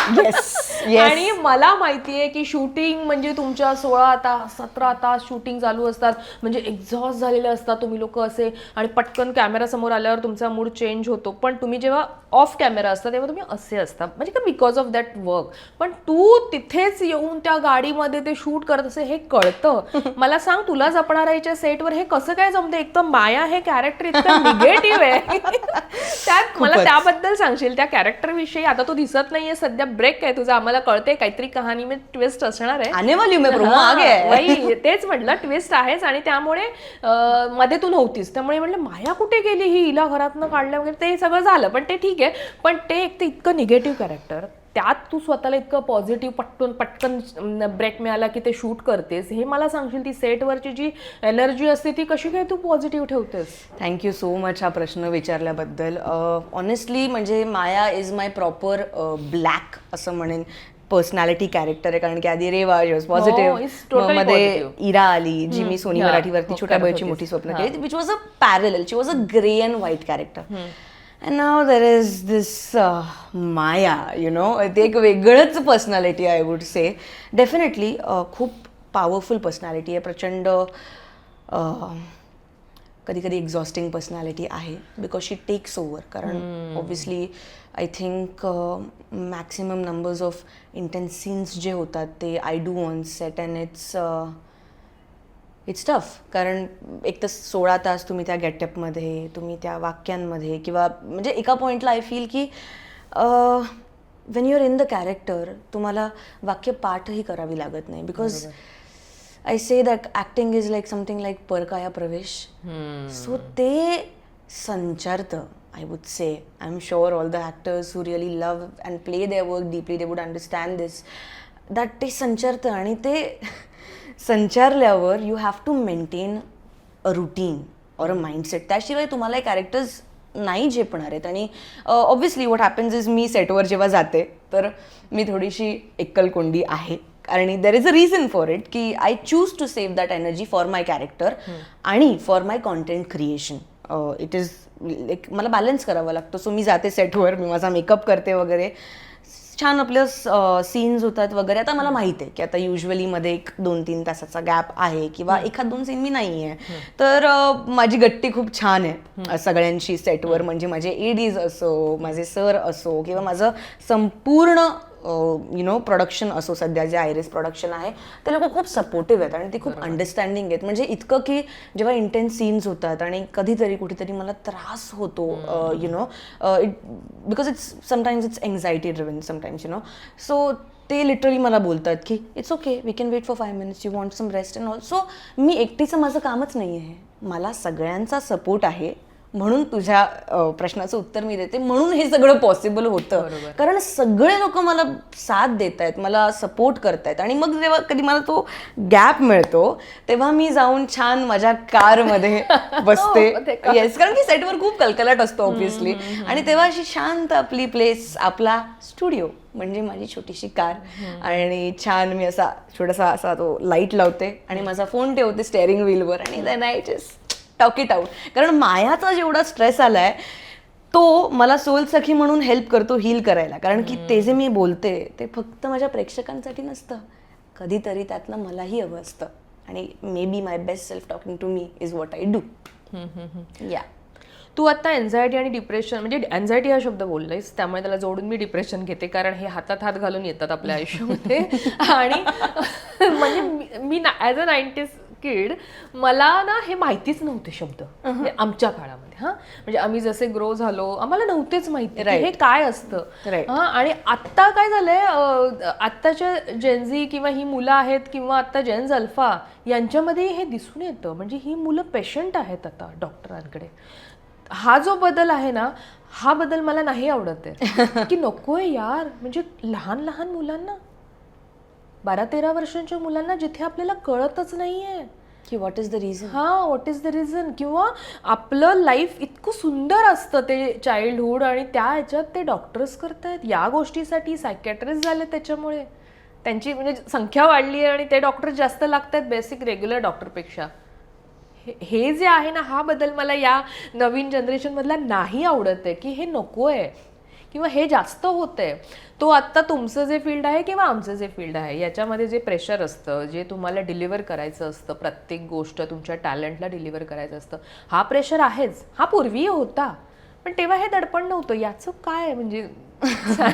आणि मला माहितीये की शूटिंग म्हणजे तुमच्या 16 तास 17 तास शूटिंग चालू असतात, म्हणजे एक्झॉस्ट झालेले असतात तुम्ही लोक असे, आणि पटकन कॅमेरा समोर आल्यावर तुमचा मूड चेंज होतो. पण तुम्ही जेव्हा ऑफ कॅमेरा असता तेव्हा तुम्ही असे असता, म्हणजे का बिकॉज ऑफ दॅट वर्क. पण तू तिथेच येऊन त्या गाडीमध्ये ते शूट करत असे हे कळतं. मला सांग, तुला जपणाराच्या सेटवर हे कसं काय जमतं? एक तर माया हे कॅरेक्टर इतकं निगेटिव्ह आहे त्यात मला त्याबद्दल सांगशील, त्या कॅरेक्टर विषयी. आता तो दिसत नाहीये सध्या, ब्रेक आहे तुझा, आम्हाला कळते काहीतरी कहाणी में ट्विस्ट असणार आहे. तेच म्हटलं ट्विस्ट आहेच, आणि त्यामुळे मध्ये तू नव्हतीस, त्यामुळे म्हटलं माया कुठे गेली, ही हिला घरातनं काढलं वगैरे, ते सगळं झालं. पण ते ठीक आहे, पण ते एक तर इतकं निगेटिव्ह कॅरेक्टर, त्यात तू स्वतःला इतकं पॉझिटिव्ह पटकन ब्रेक मिळाला की ते शूट करतेस, हे मला सांगशील ती सेटवरची जी एनर्जी असते ती कशी काय तू पॉझिटिव्ह ठेवतेस? थँक्यू सो मच हा प्रश्न विचारल्याबद्दल. ऑनेस्टली म्हणजे माया इज माय प्रॉपर ब्लॅक असं म्हणेन पर्सनॅलिटी कॅरेक्टर आहे. कारण की आधी रेवा it's पॉझिटिव्ह, totally मध्ये positive. इरा आली जी मी सोनी Yeah. मराठीवरती छोट्या करत बाईची होतीस. मोठी स्वप्न केली, विच वॉज अ पॅरल, शी was a grey and white character. And now there is this Maya, you know, ते एक वेगळंच personality I would say. Definitely खूप पॉवरफुल पर्सनॅलिटी आहे, प्रचंड कधी कधी एक्झॉस्टिंग पर्सनॅलिटी आहे बिकॉज शी टेक्स ओव्हर. कारण obviously I think maximum numbers of intense scenes जे होतात ते I do on set and it's tough. कारण एक तर 16 तास तुम्ही त्या गेटअपमध्ये, तुम्ही त्या वाक्यांमध्ये, किंवा म्हणजे एका पॉईंटला आय फील की when you are in the character तुम्हाला वाक्य पाठही करावी लागत नाही. Because I say that acting is like something like परकाया प्रवेश. सो ते संचारतं, I would say. I am sure all the actors who really love and play their work deeply they would understand this, that ते संचारतं. आणि ते संचारल्यावर you have to maintain a routine or a mindset. त्याशिवाय तुम्हाला हे कॅरेक्टर्स नाही झेपणार आहेत. आणि ऑब्व्हियसली व्हॉट हॅपन्स इज मी सेटवर जेव्हा जाते तर मी थोडीशी एकलकोंडी आहे. आणि there is a reason for it की I choose to save that energy for my character आणि for my content creation. It is like मला बॅलन्स करावा लागतो. सो मी जाते सेटवर, मी माझा मेकअप करते वगैरे, छान आपलं सीन्स होतात वगैरे. आता मला माहिती आहे की आता युजली मध्ये 1-2-3 तासाचा गॅप आहे किंवा 1-2 सीन मी नाही आहे, तर माझी गट्टी खूप छान आहे सगळ्यांशी सेटवर. म्हणजे माझे एडीज असो, माझे सर असो, किंवा माझं संपूर्ण यु नो प्रोडक्शन असो, सध्या जे आयरिस प्रोडक्शन आहे ते लोक खूप सपोर्टिव्ह आहेत आणि ते खूप अंडरस्टँडिंग आहेत. म्हणजे इतकं की जेव्हा इंटेन्स सीन्स होतात आणि कधीतरी कुठेतरी मला त्रास होतो, you know, because it's sometimes it's anxiety driven sometimes, you know. So ते लिटरली मला बोलतात की it's okay, we can wait for 5 minutes, you want some rest and all. So मी एकटीचं माझं कामच नाही आहे, मला सगळ्यांचा सपोर्ट आहे. म्हणून तुझ्या प्रश्नाचं उत्तर मी देते, म्हणून हे सगळं पॉसिबल होतं. कारण सगळे लोक मला साथ देत आहेत, मला सपोर्ट करतायत. आणि मग जेव्हा कधी मला तो गॅप मिळतो तेव्हा मी जाऊन छान माझ्या कारमध्ये बसते. येस, कारण की सेटवर खूप कलकलाट असतो ऑब्व्हियसली. आणि तेव्हा अशी शांत आपली प्लेस, आपला स्टुडिओ म्हणजे माझी छोटीशी कार, आणि छान मी असा छोटासा असा तो लाईट लावते आणि माझा फोन ठेवते स्टेअरिंग व्हीलवर, आणि then I just talk it out. कारण मायाचा जेवढा स्ट्रेस आलाय तो मला सोल सखी म्हणून हेल्प करतो हील करायला. कारण की ते जे मी बोलते ते फक्त माझ्या प्रेक्षकांसाठी नसतं, कधीतरी त्यातलं मलाही हवं असतं. आणि maybe my best self talking to me is what I do. Yeah, तू आता एन्झायटी आणि डिप्रेशन, म्हणजे एन्झायटी हा शब्द बोललायस त्यामुळे त्याला जोडून मी डिप्रेशन घेते, कारण हे हातात हात घालून येतात आपल्या आयुष्यामध्ये. आणि म्हणजे मी ॲज अ 90s किड मला ना हे माहितीच नव्हते शब्द आमच्या काळामध्ये. हां, म्हणजे आम्ही जसे ग्रो झालो आम्हाला नव्हतेच माहिती हे काय असतं. हां, आणि आत्ता काय झालंय, आत्ताच्या जेनझी किंवा ही मुलं आहेत किंवा आत्ता जेन्स अल्फा यांच्यामध्ये हे दिसून येतं. म्हणजे ही मुलं पेशंट आहेत आता डॉक्टरांकडे. हा जो बदल आहे ना, हा बदल मला नाही आवडत आहे. की नकोय यार, म्हणजे लहान लहान मुलांना, 12-13 वर्षांच्या मुलांना जिथे आपल्याला कळतच नाहीये की व्हॉट इज द रिझन. हां, व्हॉट इज द रिझन. किंवा आपलं लाईफ इतकं सुंदर असतं ते चाइल्डहूड, आणि त्या ह्याच्यात ते डॉक्टर्स करतायत या गोष्टीसाठी, सायकॅट्रिस्ट झाले त्याच्यामुळे, त्यांची म्हणजे संख्या वाढली आहे आणि ते डॉक्टर जास्त लागत आहेत बेसिक रेग्युलर डॉक्टरपेक्षा. हे जे आहे ना, हा बदल मला या नवीन जनरेशनमधला नाही आवडत आहे. की हे नको आहे किंवा हे जास्त होतंय. तो आत्ता तुमचं जे फील्ड आहे किंवा आमचं जे फील्ड आहे याच्यामध्ये जे प्रेशर असतं, जे तुम्हाला डिलिव्हर करायचं असतं, प्रत्येक गोष्ट तुमच्या टॅलेंटला डिलिव्हर करायचं असतं, हा प्रेशर आहेच. हा पूर्वी होता, पण तेव्हा हे दडपण नव्हतं. याचं काय म्हणजे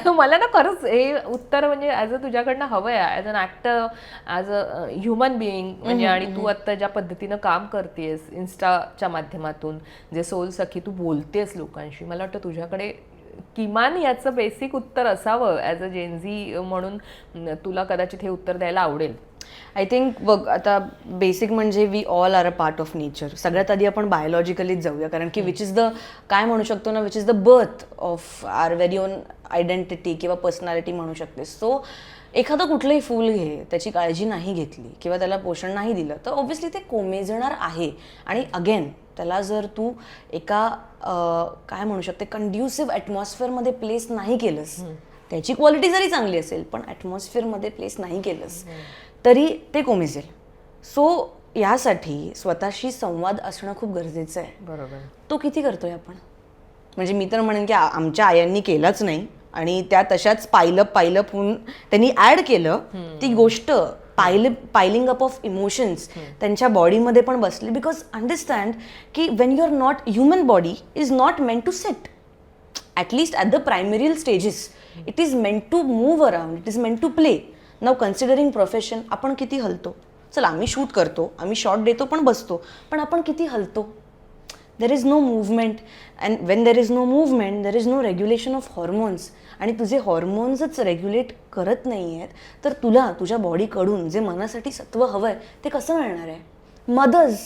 मला ना खरंच हे उत्तर म्हणजे ॲज अ तुझ्याकडनं हवं आहे, as an actor, as a human being. म्हणजे आणि तू आत्ता ज्या पद्धतीनं काम करतेस इन्स्टाच्या माध्यमातून, जे सोल सखी तू बोलतेस लोकांशी, मला वाटतं तुझ्याकडे किमान याचं बेसिक उत्तर असावं ॲज अ जेनझी म्हणून. तुला कदाचित हे उत्तर द्यायला आवडेल. आय थिंक बघ आता बेसिक म्हणजे we all are a part of nature. सगळ्यात आधी आपण बायोलॉजिकलीच जाऊया, कारण की विच इज द काय म्हणू शकतो ना, which is the birth of our very own identity किंवा पर्सनॅलिटी म्हणू शकते. सो एखादं कुठलंही फूल घे, त्याची काळजी नाही घेतली किंवा त्याला पोषण नाही दिलं तर ऑब्व्हियसली ते कोमेजणार आहे. आणि अगेन त्याला जर तू एका काय म्हणू शकते कंड्युसिव्ह ॲटमॉस्फिअरमध्ये प्लेस नाही केलंस, त्याची क्वालिटी जरी चांगली असेल पण ॲटमॉस्फिअरमध्ये प्लेस नाही केलंस तरी ते कोमेजेल. सो यासाठी स्वतःशी संवाद असणं खूप गरजेचं आहे. बरोबर. तो किती करतोय आपण? म्हणजे मी तर म्हणेन की आमच्या आयांनी केलाच नाही आणि त्या तशाच पायलप होऊन त्यांनी ॲड केलं ती गोष्ट. पायलिंग अप ऑफ इमोशन्स त्यांच्या बॉडीमध्ये पण बसले. बिकॉज अंडरस्टँड की when you are not, human body is not meant to sit. At least at the primary stages it is meant to move around, it is meant to play. Now considering profession, आपण किती हलतो? चल आम्ही शूट करतो, आम्ही शॉट देतो पण बसतो, पण आपण किती हलतो? There is no movement. And when there is no movement there is no regulation of hormones. आणि तुझे हॉर्मोन्सच रेग्युलेट करत नाही आहेत तर तुला तुझ्या बॉडीकडून जे मनासाठी सत्व हवं आहे ते कसं मिळणार आहे? Mothers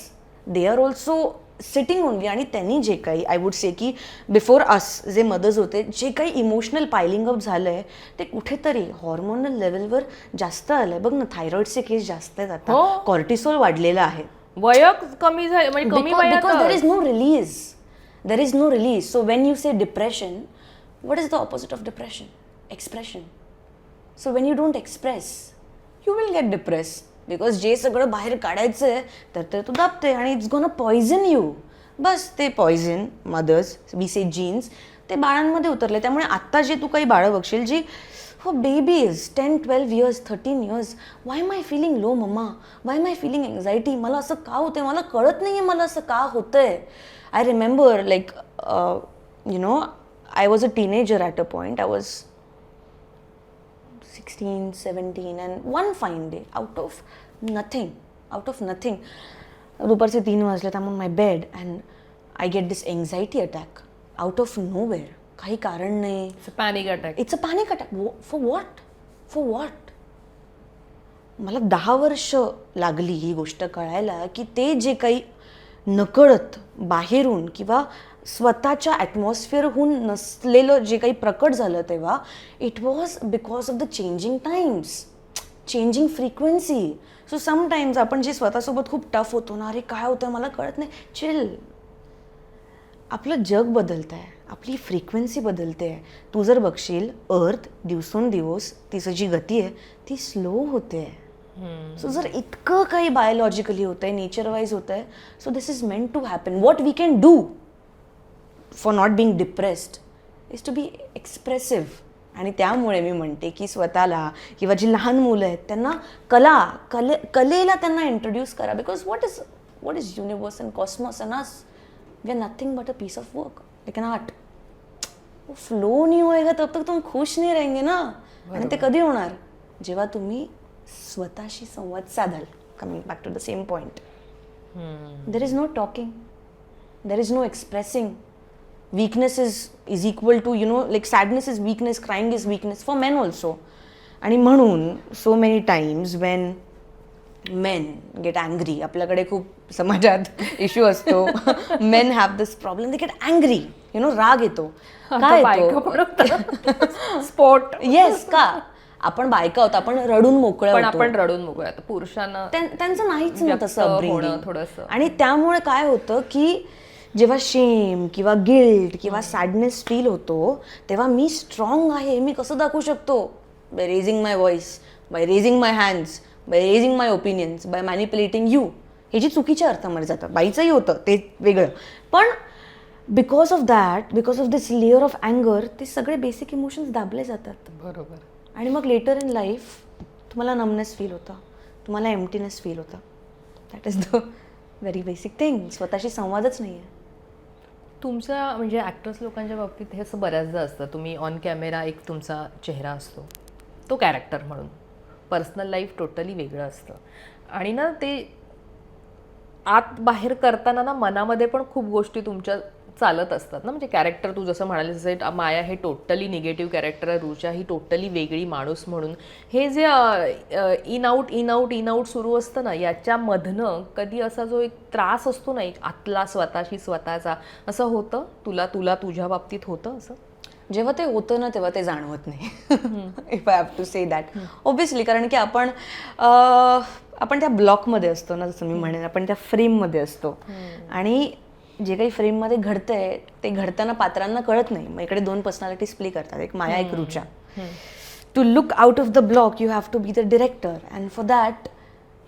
they are also sitting only. आणि त्यांनी जे काही आय वुड से की बिफोर अस जे मदर्स होते, जे काही इमोशनल पायलिंग अप झालं आहे ते कुठेतरी हॉर्मोनल लेवलवर जास्त आलं आहे. बघ ना, थायरॉइडचे केस जास्त आहेत आता, कॉर्टिसोल वाढलेला आहे, वय कमी झालं म्हणजे कमी वयात. Because there is no release, there is no release. So when you say depression, what is the opposite of depression? Expression. So when you don't express, you will get depressed. Because जे सगळं बाहेर काढायचं आहे तर तू दाबते आणि इट्स गोना पॉइझन यू. बस ते poison mothers we say genes ते बाळांमध्ये उतरले. त्यामुळे आत्ता जे तू काही बाळं बघशील जी हो babies 10, 12 years, 13 years, why am I feeling low mamma, why am I feeling anxiety, मला असं का होतंय, मला कळत नाही आहे मला असं का होतंय. I remember like you know I was a teenager at a point. I was 16, 17 and one fine day out of nothing, दुपारचे 3 वाजलेत, I'm on my bed and I get this anxiety attack out of nowhere. काही कारण नाही. Panic attack. It's a panic attack. For what? मला 10 वर्ष लागली ही गोष्ट कळायला की ते जे काही नकळत बाहेरून किंवा स्वतःच्या ॲटमॉस्फिअरहून नसलेलं जे काही प्रकट झालं तेव्हा it was because of the changing times, changing frequency. So sometimes आपण जे स्वतःसोबत खूप टफ होतो ना, अरे काय होतं मला कळत नाही, चिल. आपलं जग बदलत आहे, आपली फ्रिक्वेन्सी बदलते आहे. तू जर बघशील अर्थ दिवसेंदिवस तिचं जी गती आहे ती स्लो होते आहे. सो जर इतकं काही बायोलॉजिकली होतं आहे, नेचर वाईज होतं आहे, so this is meant to happen. What we can do for not being depressed is to be expressive. आणि त्यामुळे मी म्हणते की स्वतःला किंवा जी लहान मुलं आहेत त्यांना कलेला त्यांना इंट्रोड्यूस करा. Because what is universe and cosmos and us, we are nothing but a piece of work like an art. वो फ्लो नहीं होएगा तब तक तुम खुश नहीं रहेंगे ना. आणि ते कधी होणार? जेव्हा तुम्ही स्वतःशी संवाद साधाल. Coming back to the same point, there is no talking, there is no expressing. Weakness is equal to, you know, like sadness is weakness, crying is weakness for men also. आणि म्हणून so many times when men get angry, आपल्याकडे खूप समाजात इश्यू असतो, men have this problem, they get angry, you know, राग येतो. काय येतो? स्पॉट. येस, का आपण बायका होतो, आपण रडून मोकळं पण होतो. आपण रडून मोकळ्या. पुरुषांना त्यांचं नाहीच ना तसं होणं upbringing. थोडंसं. आणि त्यामुळे काय होतं की जेव्हा शेम किंवा गिल्ट किंवा सॅडनेस फील होतो तेव्हा मी स्ट्रॉंग आहे मी कसं दाखवू शकतो? By raising my voice, by raising my hands, by raising my opinions, by manipulating you. हे जी चुकीच्या अर्थामध्ये जातं. बाईचंही होतं ते वेगळं, पण because of that, because of this layer of अँगर ते सगळे बेसिक इमोशन्स दाबले जातात. बरोबर. आणि मग लेटर इन लाईफ तुम्हाला नमनेस फील होता, तुम्हाला एम्प्टीनेस फील होता. That is the very basic thing. स्वतःशी संवादच नाही आहे. तुमचा म्हणजे ॲक्टर्स लोकांच्या बाबतीत हे असं बऱ्याचदा असतं, तुम्ही ऑन कॅमेरा एक तुमचा चेहरा असतो, तो कॅरेक्टर म्हणून, पर्सनल लाईफ टोटली वेगळं असतं. आणि ना ते आत बाहेर करताना ना मनामध्ये पण खूप गोष्टी तुमच्या चालत असतात ना, म्हणजे कॅरेक्टर तू जसं म्हणालीस जसं माया हे टोटली निगेटिव्ह कॅरेक्टर आहे, रुचा ही टोटली वेगळी माणूस म्हणून. हे जे in out in out in out सुरू असतं ना, याच्यामधनं कधी असा जो एक त्रास असतो ना, एक आतला स्वतःशी स्वतःचा, असं होतं तुला तुला तुझ्या बाबतीत होतं असं? जेव्हा ते होतं ना तेव्हा ते जाणवत नाही. If I have to say that obviously, कारण की आपण त्या ब्लॉकमध्ये असतो ना, जसं मी म्हणेन आपण त्या फ्रेममध्ये असतो आणि जे काही फ्रेममध्ये घडतंय ते घडताना पात्रांना कळत नाही. मग इकडे 2 पर्सनॅलिटीज प्ले करतात, एक माया एक Rucha. To look out of the block you have to be the director, and for that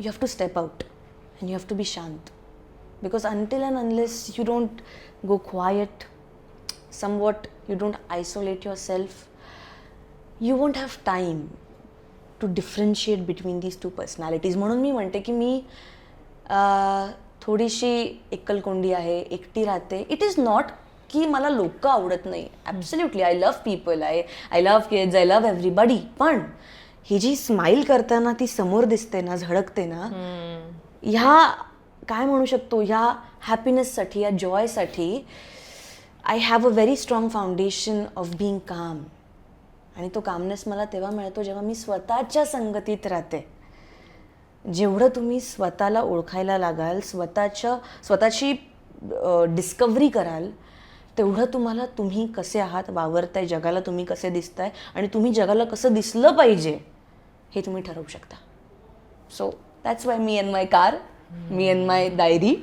you have to step out and you have to be शांत, because until and unless you don't go quiet, somewhat you don't isolate yourself, you won't have time to differentiate between these two personalities. म्हणून मी म्हणते की मी थोडीशी एकलकोंडी आहे, एकटी राहते. इट इज नॉट की मला लोक आवडत नाही. Absolutely I love people, I love kids, I love everybody. पण ही जी स्माईल करताना ती समोर दिसते ना, झळकते ना, ह्या काय म्हणू शकतो, ह्या हॅपीनेससाठी, या जॉयसाठी I have a very strong foundation of being calm. आणि तो कामनेस मला तेव्हा मिळतो जेव्हा मी स्वतःच्या संगतीत राहते. जेवढं तुम्ही स्वतःला ओळखायला लागाल, स्वतःची डिस्कव्हरी कराल, तेवढं तुम्हाला तुम्ही कसे आहात, वावरताय, जगाला तुम्ही कसे दिसताय आणि तुम्ही जगाला कसं दिसलं पाहिजे हे तुम्ही ठरवू शकता. So that's why me and my car, me and my diary,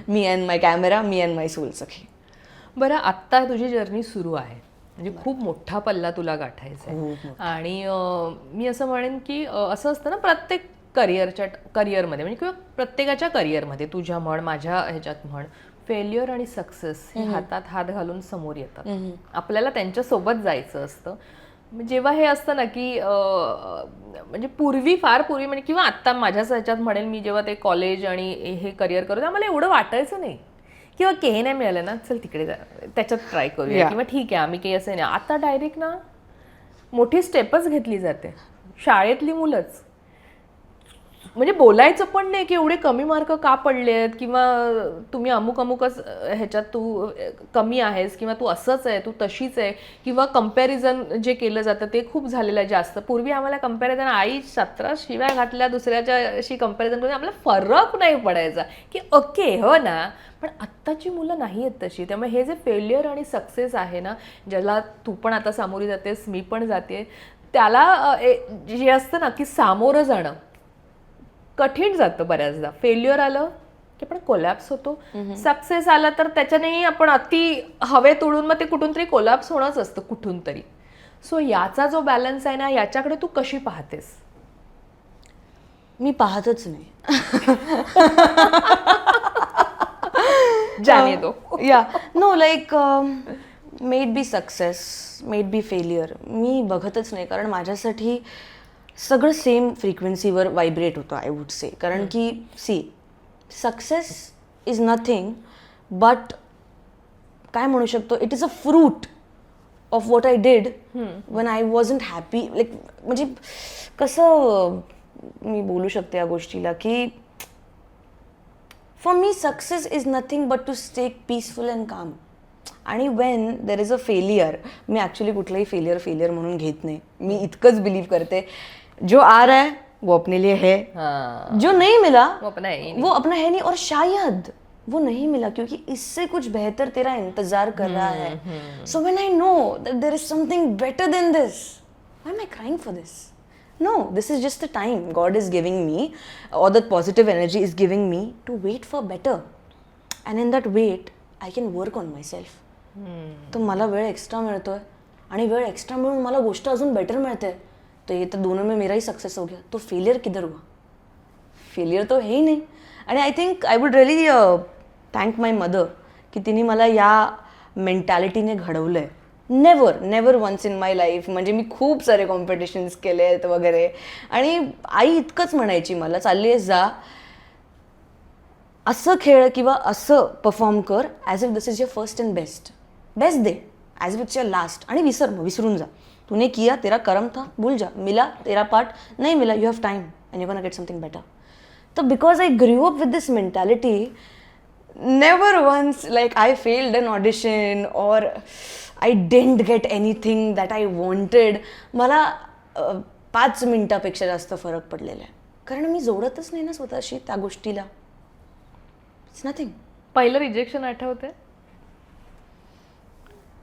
me and my camera, me and my soul सखी. बरं, आत्ता तुझी जर्नी सुरू आहे, म्हणजे खूप मोठा पल्ला तुला गाठायचा आहे. आणि मी असं म्हणेन की असं असतं ना प्रत्येक करिअरमध्ये, म्हणजे किंवा प्रत्येकाच्या करिअरमध्ये, तुझ्या म्हण, माझ्या ह्याच्यात म्हण, फेल्युअर आणि सक्सेस हे हातात हात घालून समोर येतात. आपल्याला त्यांच्यासोबत जायचं असतं. जेव्हा हे असतं ना की म्हणजे फार पूर्वी म्हणजे किंवा आत्ता माझ्याच ह्याच्यात म्हणेल मी, जेव्हा ते कॉलेज आणि हे करिअर करत आम्हाला एवढं वाटायचं नाही, किंवा हे नाही मिळालं ना, चल तिकडे जा, त्याच्यात ट्राय करूया, किंवा ठीक आहे आम्ही काही असं नाही. आता डायरेक्ट ना मोठी स्टेपच घेतली जाते. शाळेतली मुलंच, म्हणजे बोलायचं पण नाही की एवढे कमी मार्क का पडले आहेत, किंवा तुम्ही अमुकच ह्याच्यात तू कमी आहेस, किंवा तू असंच आहे, तू तशीच आहे, किंवा कम्पॅरिझन जे केलं जातं ते खूप झालेलं आहे जास्त. पूर्वी आम्हाला कम्पॅरिझन, आई 17 शिव्या घातल्या दुसऱ्याच्या अशी कम्पॅरिझन करून आम्हाला फरक नाही पडायचा की ओके हो ना. पण आत्ताची मुलं नाही आहेत तशी. त्यामुळे हे जे फेल्युअर आणि सक्सेस आहे ना, ज्याला तू पण आता सामोरी जातेस, मी पण जाते, त्याला जे असतं ना की सामोरं जाणं कठीण जातं बऱ्याचदा. फेल्युअर आलं की आपण कोलॅप्स होतो, सक्सेस आला तर त्याच्यानेही आपण अति हवेत उडून मग ते कुठून तरी कोलॅप्स होणंच असतं कुठून तरी. सो याचा जो बॅलन्स आहे ना, याच्याकडे तू कशी पाहतेस? मी पाहतच नाही. जाने दो. Yeah no, like maybe success, maybe failure, मी बघतच नाही. कारण माझ्यासाठी सगळं सेम फ्रिक्वेन्सीवर व्हायब्रेट होतं, आय वुड से. कारण की सक्सेस इज नथिंग बट काय म्हणू शकतो, it is a fruit of what I did when I wasn't happy. Like म्हणजे कसं मी बोलू शकते या गोष्टीला की for me success is nothing but to stay peaceful and calm. आणि when there is a failure, मी ॲक्च्युली कुठलंही फेलियर म्हणून घेत नाही. मी इतकंच बिलीव करते, जो आ रहा है वो अपने लिए है, जो नहीं मिला वो अपना है नहीं, और शायद वो नहीं मिला क्योंकि इससे कुछ बेहतर तेरा इंतजार कर रहा है. So when I know that there is something better than this, why am I crying for this? No, this is just the time God is giving me, or that positive energy is giving me to wait for better. And in that wait, I can work on myself. तो मला वेळ एक्स्ट्रा मिळतोय आणि वेळ एक्स्ट्रा मिळून मला गोष्ट अजून बेटर मिळते, तो ये तो दोनों में मेरा ही सक्सेस हो गया. तो फेलियर किधर हुआ? फेलियर तो है ही नहीं. आणि I think I would really thank my mother की तिने मला या मेंटॅलिटीने घडवलं आहे. Never once in my life. म्हणजे मी खूप सारे कॉम्पिटिशन्स केले आहेत वगैरे, आणि आई इतकंच म्हणायची मला, चालली आहेस जा, असं खेळ किंवा असं परफॉर्म कर as if this is your first and best day, as if it's your last. आणि विसरून जा. तूने किया, तेरा कर्म था, भूल जा. मिला तेरा पार्ट, नहीं मिला, you have time and you gonna get something better. तर because I grew up with this mentality, never once like I failed an audition or I didn't get anything that I wanted. मला 5 मिनिटापेक्षा जास्त फरक पडलेला आहे, कारण मी जोडतच नाही ना स्वतःशी त्या गोष्टीला. It's nothing. पहिलं रिजेक्शन आठवते?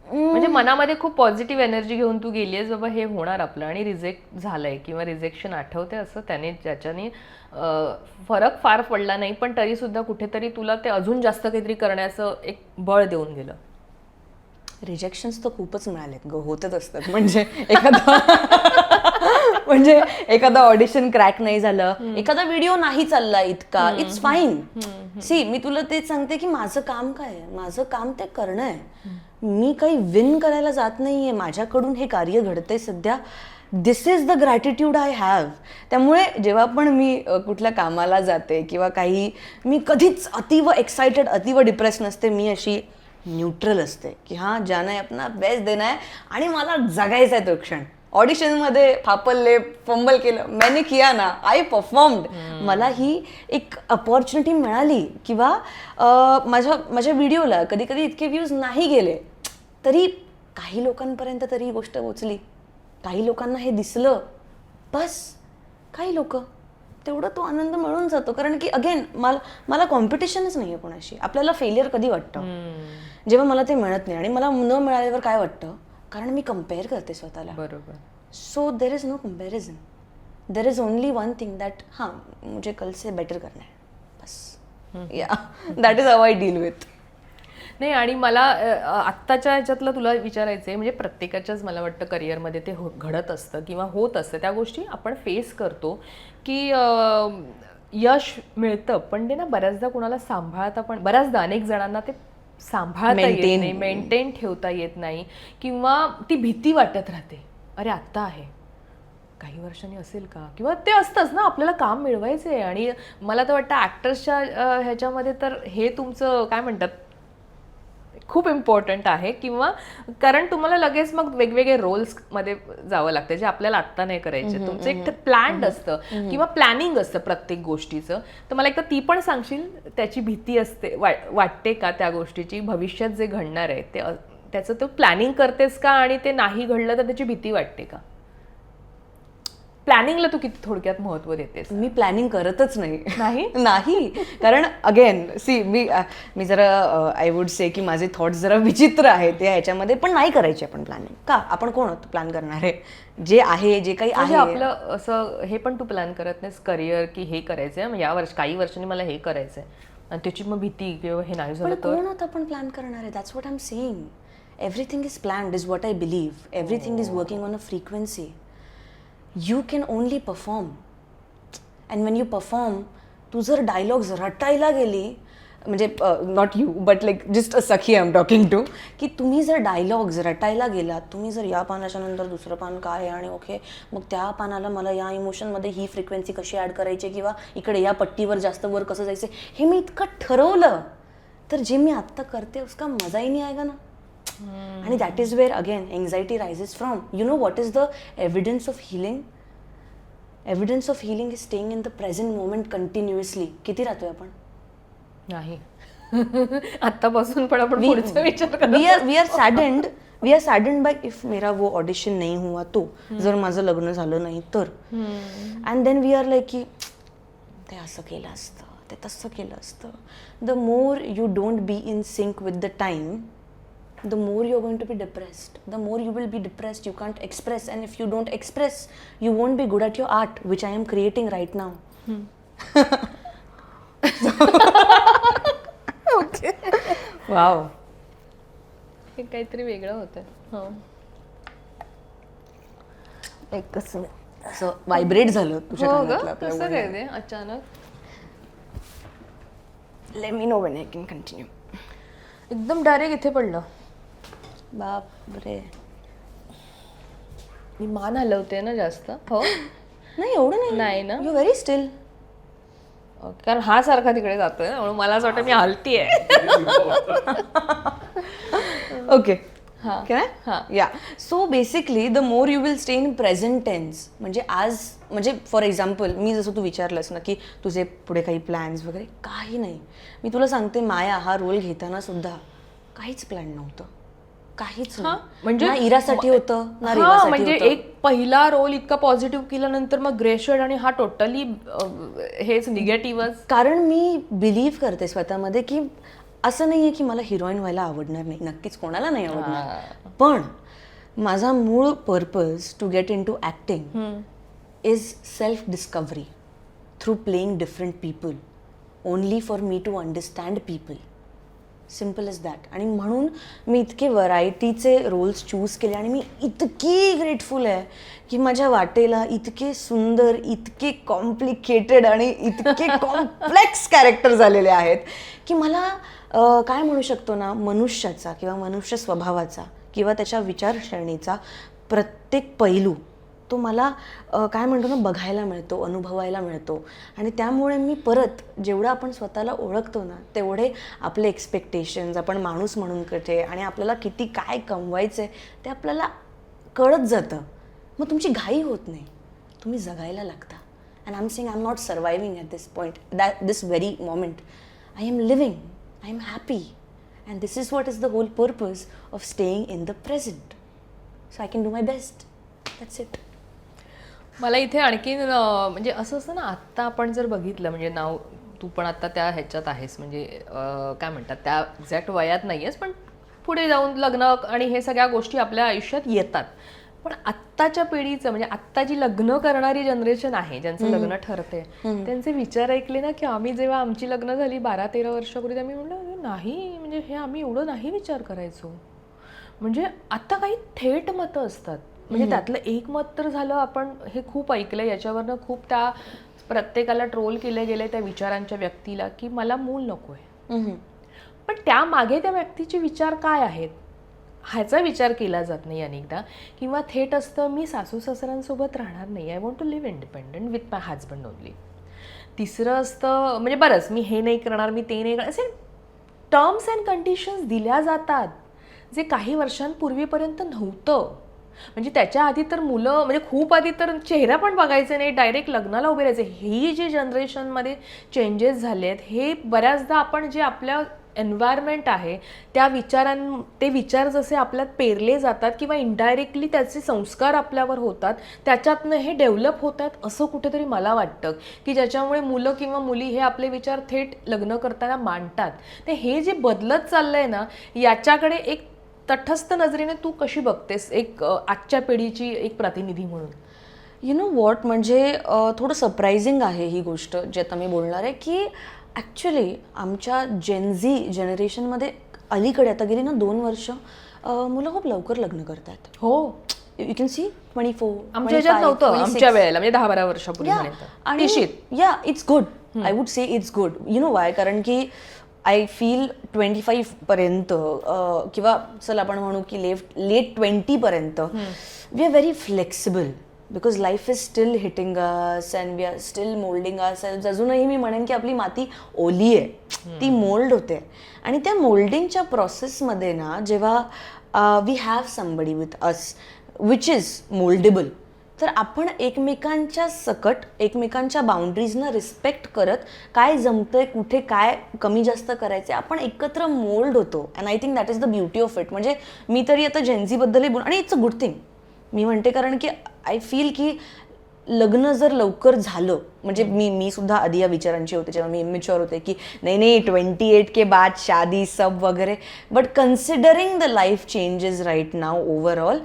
म्हणजे मनामध्ये खूप पॉझिटिव्ह एनर्जी घेऊन तू गेली आहेस, बाबा हे होणार आपलं, आणि रिजेक्ट झालंय किंवा रिजेक्शन आठवते असं त्याने ज्याच्याने फरक फार पडला नाही पण तरी सुद्धा कुठेतरी तुला ते अजून जास्त काहीतरी करण्याचं एक बळ देऊन गेलं? रिजेक्शन्स तर खूपच मिळालेत ग, होतच असतात. म्हणजे एखादा ऑडिशन क्रॅक नाही झालं, एखादा व्हिडिओ नाही चालला इतका, इट्स फाईन. सी, मी तुला तेच सांगते की माझं काम काय आहे, माझं काम ते करणं आहे. मी काही विन करायला जात नाहीये, माझ्याकडून हे कार्य घडतंय सध्या. This is the gratitude I have. त्यामुळे जेव्हा पण मी कुठल्या कामाला जाते किंवा काही, मी कधीच अतिव एक्सायटेड अतिव डिप्रेस नसते. मी अशी न्यूट्रल असते की हां, जाना है अपना बेस्ट देना है आणि मला जगायचा आहे तो क्षण. ऑडिशनमध्ये फापलले, फंबल केलं, मैंने किया ना, आय परफॉर्म्ड. मला ही एक अपॉर्च्युनिटी मिळाली. किंवा माझ्या व्हिडिओला कधी कधी इतके व्ह्यूज नाही गेले तरी काही लोकांपर्यंत तरी ही गोष्ट पोचली, काही लोकांना हे दिसलं, बस. काही लोक, तेवढं तो आनंद मिळून जातो. कारण की अगेन मला कॉम्पिटिशनच नाही आहे कोणाशी. आपल्याला फेलियर कधी वाटतं जेव्हा मला ते मिळत नाही, आणि मला न मिळाल्यावर काय वाटतं, कारण मी कम्पेअर करते स्वतःला. बरोबर. So there is no comparison. There is only one thing that हां, मुझे कल से बेटर करना है, बस. Yeah, that is how I deal with. नाही, आणि मला आत्ताच्या ह्याच्यातलं तुला विचारायचं आहे, म्हणजे प्रत्येकाच्याच मला वाटतं करिअरमध्ये ते घडत असतं किंवा होत असतं. त्या गोष्टी आपण फेस करतो की यश मिळतं, पण ते ना बऱ्याचदा कुणाला सांभाळता पण, बऱ्याचदा अनेक जणांना ते सांभाळता येत नाही, मेंटेन ठेवता येत नाही, किंवा ती भीती वाटत राहते, अरे आत्ता आहे, काही वर्षांनी असेल का, किंवा ते असतंच ना, आपल्याला काम मिळवायचं आहे. आणि मला तर वाटतं ॲक्टर्सच्या ह्याच्यामध्ये तर हे तुमचं काय म्हणतात, खूप इम्पॉर्टंट आहे. किंवा कारण तुम्हाला लगेच मग वेगवेगळे रोल्समध्ये जावं लागतं जे आपल्याला आत्ता नाही करायचे. तुमचं एक प्लॅन्ड असतं किंवा प्लॅनिंग असतं प्रत्येक गोष्टीचं. तर मला एकदा ती पण सांगशील, त्याची भीती असते, वाटते का त्या गोष्टीची, भविष्यात जे घडणार आहे ते त्याचं तू प्लॅनिंग करतेस का, आणि ते नाही घडलं तर त्याची भीती वाटते का? प्लॅनिंगला तू किती थोडक्यात महत्व देतेस? मी प्लॅनिंग करतच नाही. नाही. कारण अगेन सी, मी जरा आय वुड से की माझे थॉट्स जरा विचित्र आहेत ह्याच्यामध्ये, पण नाही करायचे आपण प्लॅनिंग. का, आपण कोण होतो प्लॅन करणारे? जे आहे, जे काही आहे आपलं असं, हे पण तू प्लॅन करत नाहीस करिअर की हे करायचंय या काही वर्षांनी मला हे करायचंय, आणि त्याची मग भीती किंवा हे नाही झालं तर? कोण होतं आपण प्लॅन करणारे? That's what I am saying. Everything is planned is what I believe. Everything is working on a frequency. You can only perform, and when you perform, तू जर डायलॉग्स रटायला गेली, म्हणजे not you but like just a sakhi I am talking to, की तुम्ही जर डायलॉग्स रटायला गेलात, तुम्ही जर या पानाच्या नंतर दुसरं पान काय आहे, आणि ओके मग त्या पानाला मला या इमोशनमध्ये ही फ्रिक्वेन्सी कशी ॲड करायची, किंवा इकडे या पट्टीवर जास्त वर कसं जायचं, हे मी इतकं ठरवलं तर जे मी आत्ता करते उसका मजाही नाही आएगा ना. आणि that is where again anxiety rises from. You know what is the evidence of healing? Evidence of healing is staying in the present moment continuously. किती राहतोय आपण? नाही. आत्तापासून पण आपण पुढचा विचार करतो. वी आर सॅडन्ड बाय इफ मेरा वो ऑडिशन नहीं हुआ तो, जर माझं लग्न झालं नाही तर. And then we are like की ते असं केलं असतं, ते तसं केलं असतं. The more you don't be in sync with the time, the more you're going to be depressed. The more you will be depressed, you can't express, and if you don't express, you won't be good at your art, which I am creating right now. Okay. Wow. हे काहीतरी वेगळं होतं. एकच असं व्हायब्रेट झालं तुझ्या कानातलं. कसं काय ते अचानक? Let me know when I can continue. एकदम डायरेक्ट इथे पडलं. बापरे, मी मान हलवते ना जास्त. हो, नाही एवढं नाही ना. You very still. कारण हा सारखा तिकडे जातोय, म्हणून मला असं वाटतं मी हलतीये. ओके, काय yeah so basically the more you will stay in present tense. म्हणजे आज म्हणजे फॉर एक्झाम्पल मी जसं तू विचारलंस ना की तुझे पुढे काही प्लॅन्स वगैरे, काही नाही. मी तुला सांगते माया हा रोल घेताना सुद्धा काहीच प्लॅन नव्हतं, काहीच नाही. म्हणजे ना इरासाठी होतं ना हा, रेवासाठी म्हणजे होतं. एक पहिला रोल इतका पॉझिटिव्ह केल्यानंतर मग ग्रे शेड आणि हा टोटली हेच निगेटिव्हच. कारण मी बिलीव्ह करते स्वतःमध्ये की असं नाहीये की मला हिरोईन व्हायला आवडणार नाही, नक्कीच कोणाला नाही आवडणार, पण माझा मूळ purpose to get into acting is self discovery through playing different people, only for me to understand people. Simple is that. आणि म्हणून मी इतके व्हरायटीचे रोल्स चूज केले आणि मी इतकी ग्रेटफुल आहे की माझ्या वाटेला इतके सुंदर, इतके कॉम्प्लिकेटेड आणि इतके कॉम्प्लेक्स कॅरेक्टर झालेले आहेत की मला काय म्हणू शकतो ना, मनुष्याचा किंवा मनुष्य स्वभावाचा किंवा त्याच्या विचारसरणीचा प्रत्येक पैलू तो मला काय म्हणतो ना बघायला मिळतो, अनुभवायला मिळतो. आणि त्यामुळे मी परत जेवढं आपण स्वतःला ओळखतो ना तेवढे आपले एक्सपेक्टेशन्स, आपण माणूस म्हणून कसे आणि आपल्याला किती काय कमवायचं आहे ते आपल्याला कळत जातं. मग तुमची घाई होत नाही, तुम्ही जगायला लागता. And I am saying I am not surviving at this point, this very moment. I am living, I am happy, and this is what is the whole purpose of staying in the present. So I can do my best. That's it. मला इथे आणखीन म्हणजे असं असतं ना, आत्ता आपण जर बघितलं म्हणजे नाव तू पण आत्ता त्या ह्याच्यात आहेस म्हणजे काय म्हणतात त्या एक्झॅक्ट वयात नाही आहेस, पण पुढे जाऊन लग्न आणि हे सगळ्या गोष्टी आपल्या आयुष्यात येतात. पण आत्ताच्या पिढीचं म्हणजे आत्ता जी लग्न करणारी जनरेशन आहे, ज्यांचं लग्न ठरते, त्यांचे विचार ऐकले ना की आम्ही जेव्हा आमची लग्न झाली 12-13 वर्षापूर्वी, आम्ही म्हणलं नाही म्हणजे हे आम्ही एवढं नाही विचार करायचो. म्हणजे आत्ता काही थेट मतं असतात. म्हणजे त्यातलं एक मत तर झालं, आपण हे खूप ऐकलंय, याच्यावरनं खूप त्या प्रत्येकाला ट्रोल केले गेले त्या विचारांच्या व्यक्तीला की मला मूल नकोय. पण त्यामागे त्या व्यक्तीचे विचार काय आहेत ह्याचा विचार केला जात नाही अनेकदा. किंवा थेट असतं मी सासू सासऱ्यांसोबत राहणार नाही, I want to live independent with my husband only. तिसरं असतं म्हणजे बरंच मी हे नाही करणार, मी ते नाही करणार, असे टर्म्स अँड कंडिशन्स दिल्या जातात जे काही वर्षांपूर्वीपर्यंत नव्हतं. म्हणजे त्याच्या आधी तर मुलं म्हणजे खूप आधी तर चेहरा पण बघायचे नाही, डायरेक्ट लग्नाला उभे राहायचे. ही जी जनरेशनमध्ये चेंजेस झाले आहेत हे बऱ्याचदा आपण जे आपल्या एन्व्हायरमेंट आहे त्या ते विचार जसे आपल्यात पेरले जातात किंवा इनडायरेक्टली त्याचे संस्कार आपल्यावर होतात, त्याच्यातनं हे डेव्हलप होतात असं कुठेतरी मला वाटतं की ज्याच्यामुळे मुलं किंवा मुली हे आपले विचार थेट लग्न करताना मांडतात. ते हे जे बदलत चाललंय ना याच्याकडे एक तटस्थ नजरेने तू कशी बघतेस एक आजच्या पिढीची एक प्रतिनिधी म्हणून? यु नो वॉट, म्हणजे थोडं सरप्रायझिंग आहे ही गोष्ट जे आता मी बोलणार आहे की ॲक्च्युली आमच्या जेनझी जनरेशनमध्ये अलीकडे आता गेली ना 2 वर्ष मुलं खूप लवकर लग्न करतात. हो, यू कॅन सी 24 आमच्या ह्याच्यात नव्हतं, आमच्या वेळेला म्हणजे 10-12 वर्षापूर्वी. या it's good, I would say it's good. You know Y, कारण की आय फील 25 पर्यंत किंवा चल आपण म्हणू की लेट 20 पर्यंत we are very flexible because life is still hitting us and we are still moulding us. अजूनही मी म्हणेन की आपली माती ओली आहे, ती मोल्ड होते. आणि त्या मोल्डिंगच्या प्रोसेसमध्ये ना जेव्हा we have somebody with us which is mouldable, तर आपण एकमेकांच्या सकट एकमेकांच्या बाउंड्रीजना रिस्पेक्ट करत काय जमतंय, कुठे काय कमी जास्त करायचे, आपण एकत्र मोल्ड होतो. And I think that is the beauty of it. म्हणजे मी तरी आता जेन्झीबद्दलही बोल, आणि इट्स अ गुड थिंग मी म्हणते, कारण की आय फील की लग्न जर लवकर झालं म्हणजे मी सुद्धा आधी या विचारांची होते जेव्हा मी इमॅच्युअर होते की नाही 28 के बाद शादी सब वगैरे. But considering the life changes right now overall,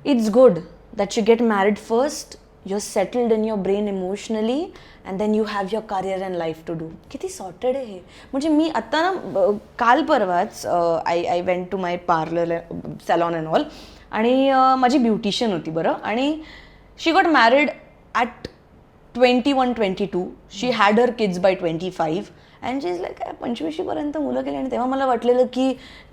it's good that you get married first, you're settled in your brain emotionally and then you have your career and life to do. किती सॉर्टेड आहे हे. म्हणजे मी आता ना काल परवाच I went to my parlour salon and all, आणि माझी ब्युटिशियन होती बरं, आणि she got married at 21-22. She had her kids by 25 and she is like 25पर्यंत मुलं केली. आणि तेव्हा मला वाटलेलं की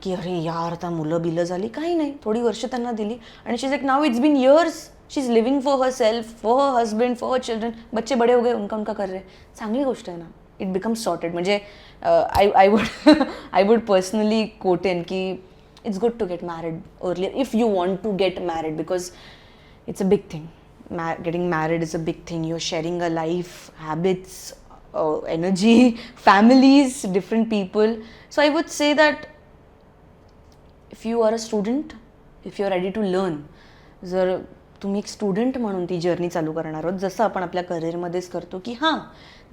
अरे यार आता मुलं बिलं झाली, काही नाही, थोडी वर्ष त्यांना दिली आणि she is like now it's been years she is living for herself, for her husband, for her children. बच्चे बडे हो गए, उनका कर रहे. चांगली गोष्ट आहे ना, इट बिकम्स सॉर्टेड. म्हणजे I would personally quote in की it's good to get married earlier if you want to get married, because it's a big thing. Getting married is a big thing. You're sharing a life, habits, energy, families, different people. So I would say that if you are a student, if you're ready to learn, जर तुम्ही एक स्टुडंट म्हणून ती जर्नी चालू करणार आहोत, जसं आपण आपल्या करिअरमध्येच करतो की हां,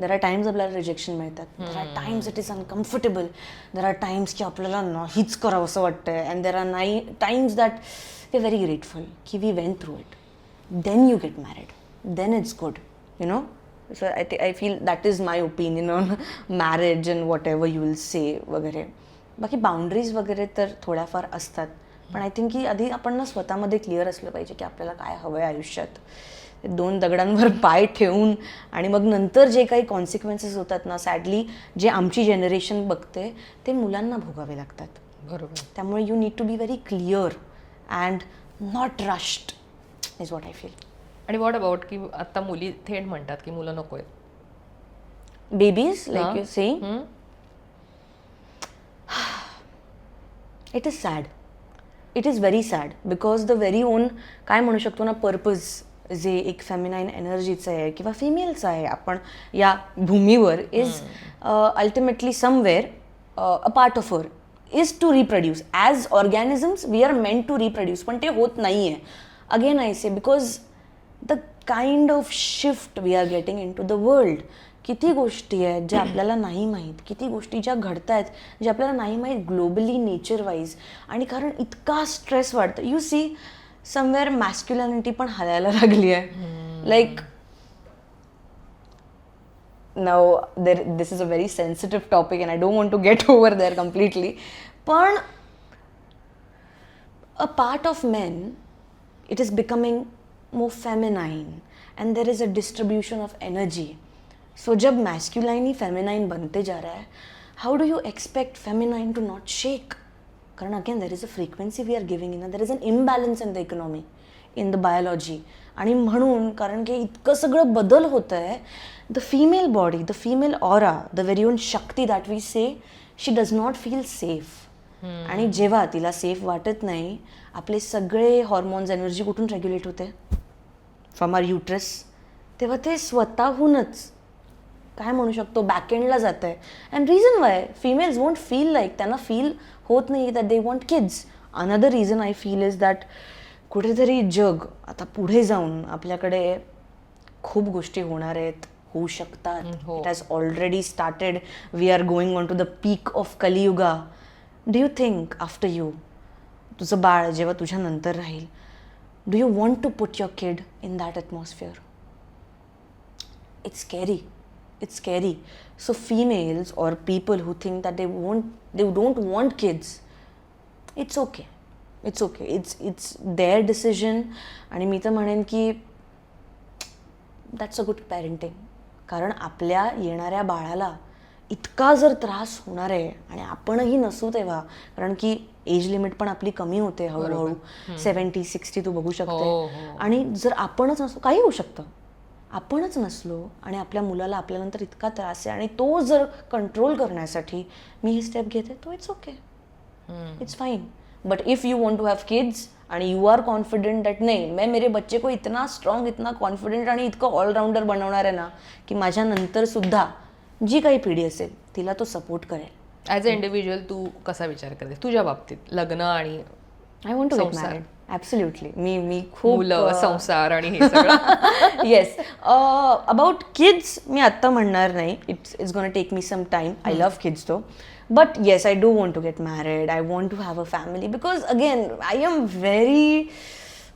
देर आर टाइम्स आपल्याला रिजेक्शन मिळतात, there are times it is uncomfortable, there are times की आपल्याला नाहीच करावं असं वाटतंय, and there are times that we are very grateful की we went through it. Then you get married, then it's good, you know. So I feel that is my opinion on marriage and whatever you will say वगैरे. बाकी बाउंड्रीज वगैरे तर थोड्याफार असतात, पण आय थिंक की आधी आपण ना स्वतःमध्ये क्लिअर असलं पाहिजे की आपल्याला काय हवं आहे आयुष्यात. 2 दगडांवर पाय ठेवून आणि मग नंतर जे काही कॉन्सिक्वेन्सेस होतात ना, सॅडली जे आमची जनरेशन बघते ते मुलांना भोगावे लागतात. बरोबर. त्यामुळे you need to be very clear and not rushed is what I feel. आणि व्हॉट अबाउट की आता मुली थेट म्हणतात की मुलं नको आहेत. Babies like you saying, it is sad. It is very sad because the very own काय म्हणू शकतो ना, पर्पज जे एक फेमिनाईन एनर्जीचं आहे किंवा फिमेलचं आहे आपण या भूमीवर, is ultimately somewhere a part of her is to reproduce. As organisms we are meant to reproduce, पण ते होत नाही आहे. Again I say because the kind of shift we are getting into the world. किती गोष्टी आहेत ज्या आपल्याला नाही माहीत, किती गोष्टी ज्या घडत आहेत ज्या आपल्याला नाही माहीत ग्लोबली, नेचर वाईज. आणि कारण इतका स्ट्रेस वाढतं. यू सी समवेअर मॅस्क्युलॅनिटी पण हलायला लागली आहे. Like now this is a very sensitive topic and I don't want to get over there completely. पण a part of men, it is becoming more feminine and there is a distribution of energy. So जब मैस्कुलाइन ही फेमिनाइन बनते जा रहा है, how do you expect feminine to not shake? कारण again there is a frequency we are giving in, there is an imbalance in the economy, in the biology. आणि म्हणून कारण की इतकं सगळं बदल होतं आहे, the female body, the female aura, the very own shakti that we say, she does not feel safe. आणि जेव्हा तिला सेफ वाटत नाही, आपले सगळे हॉर्मोन्स, एनर्जी कुठून रेग्युलेट होते? From our uterus. तेव्हा ते स्वतःहूनच काय म्हणू शकतो बॅकएंडला जात आहे. And reason why females won't feel like, त्यांना फील होत नाही that they want kids. Another reason I feel is that कुठेतरी जग आता पुढे जाऊन आपल्याकडे खूप गोष्टी होणार आहेत, होऊ शकतात. It has already started. We are going on to the peak of Kaliyuga. Do you think after you, तुझं बाळ जेव्हा तुझ्या नंतर राहील, do you want to put your kid in that atmosphere? It's scary. It's scary. So females or people who think that they don't want kids, it's okay. It's okay. It's their decision. आणि मी तर म्हणेन की that's a good parenting. कारण आपल्या येणाऱ्या बाळाला इतका जर त्रास होणार आहे आणि आपणही नसू तेव्हा, कारण की एज लिमिट पण आपली कमी होते हळूहळू. 70-60 तू बघू शकते. आणि जर आपणच नसू, काही होऊ शकतं. आपणच नसलो आणि आपल्या मुलाला आपल्यानंतर इतका त्रास आहे आणि तो जर कंट्रोल करण्यासाठी मी ही स्टेप घेते, तो it's okay, it's fine. But if you want to have kids आणि यू आर कॉन्फिडेंट दॅट नाही, मैं मेरे बच्चे को इतना स्ट्रॉंग, इतना कॉन्फिडेंट आणि इतकं ऑलराऊंडर बनवणार आहे ना की माझ्या नंतर सुद्धा जी काही पिढी असेल तिला तो सपोर्ट करेल. ॲज अ इंडिव्हिज्युअल तू कसा विचार करते तुझ्या बाबतीत लग्न आणि I want to get married? Absolutely. मी खूप मुलं, संसार आणि हे सगळं. येस. अबाउट किड्स मी आत्ता म्हणणार नाही. It's gonna take me some time. I love kids though. But yes, I do want to get married. I want to have a family because again I am very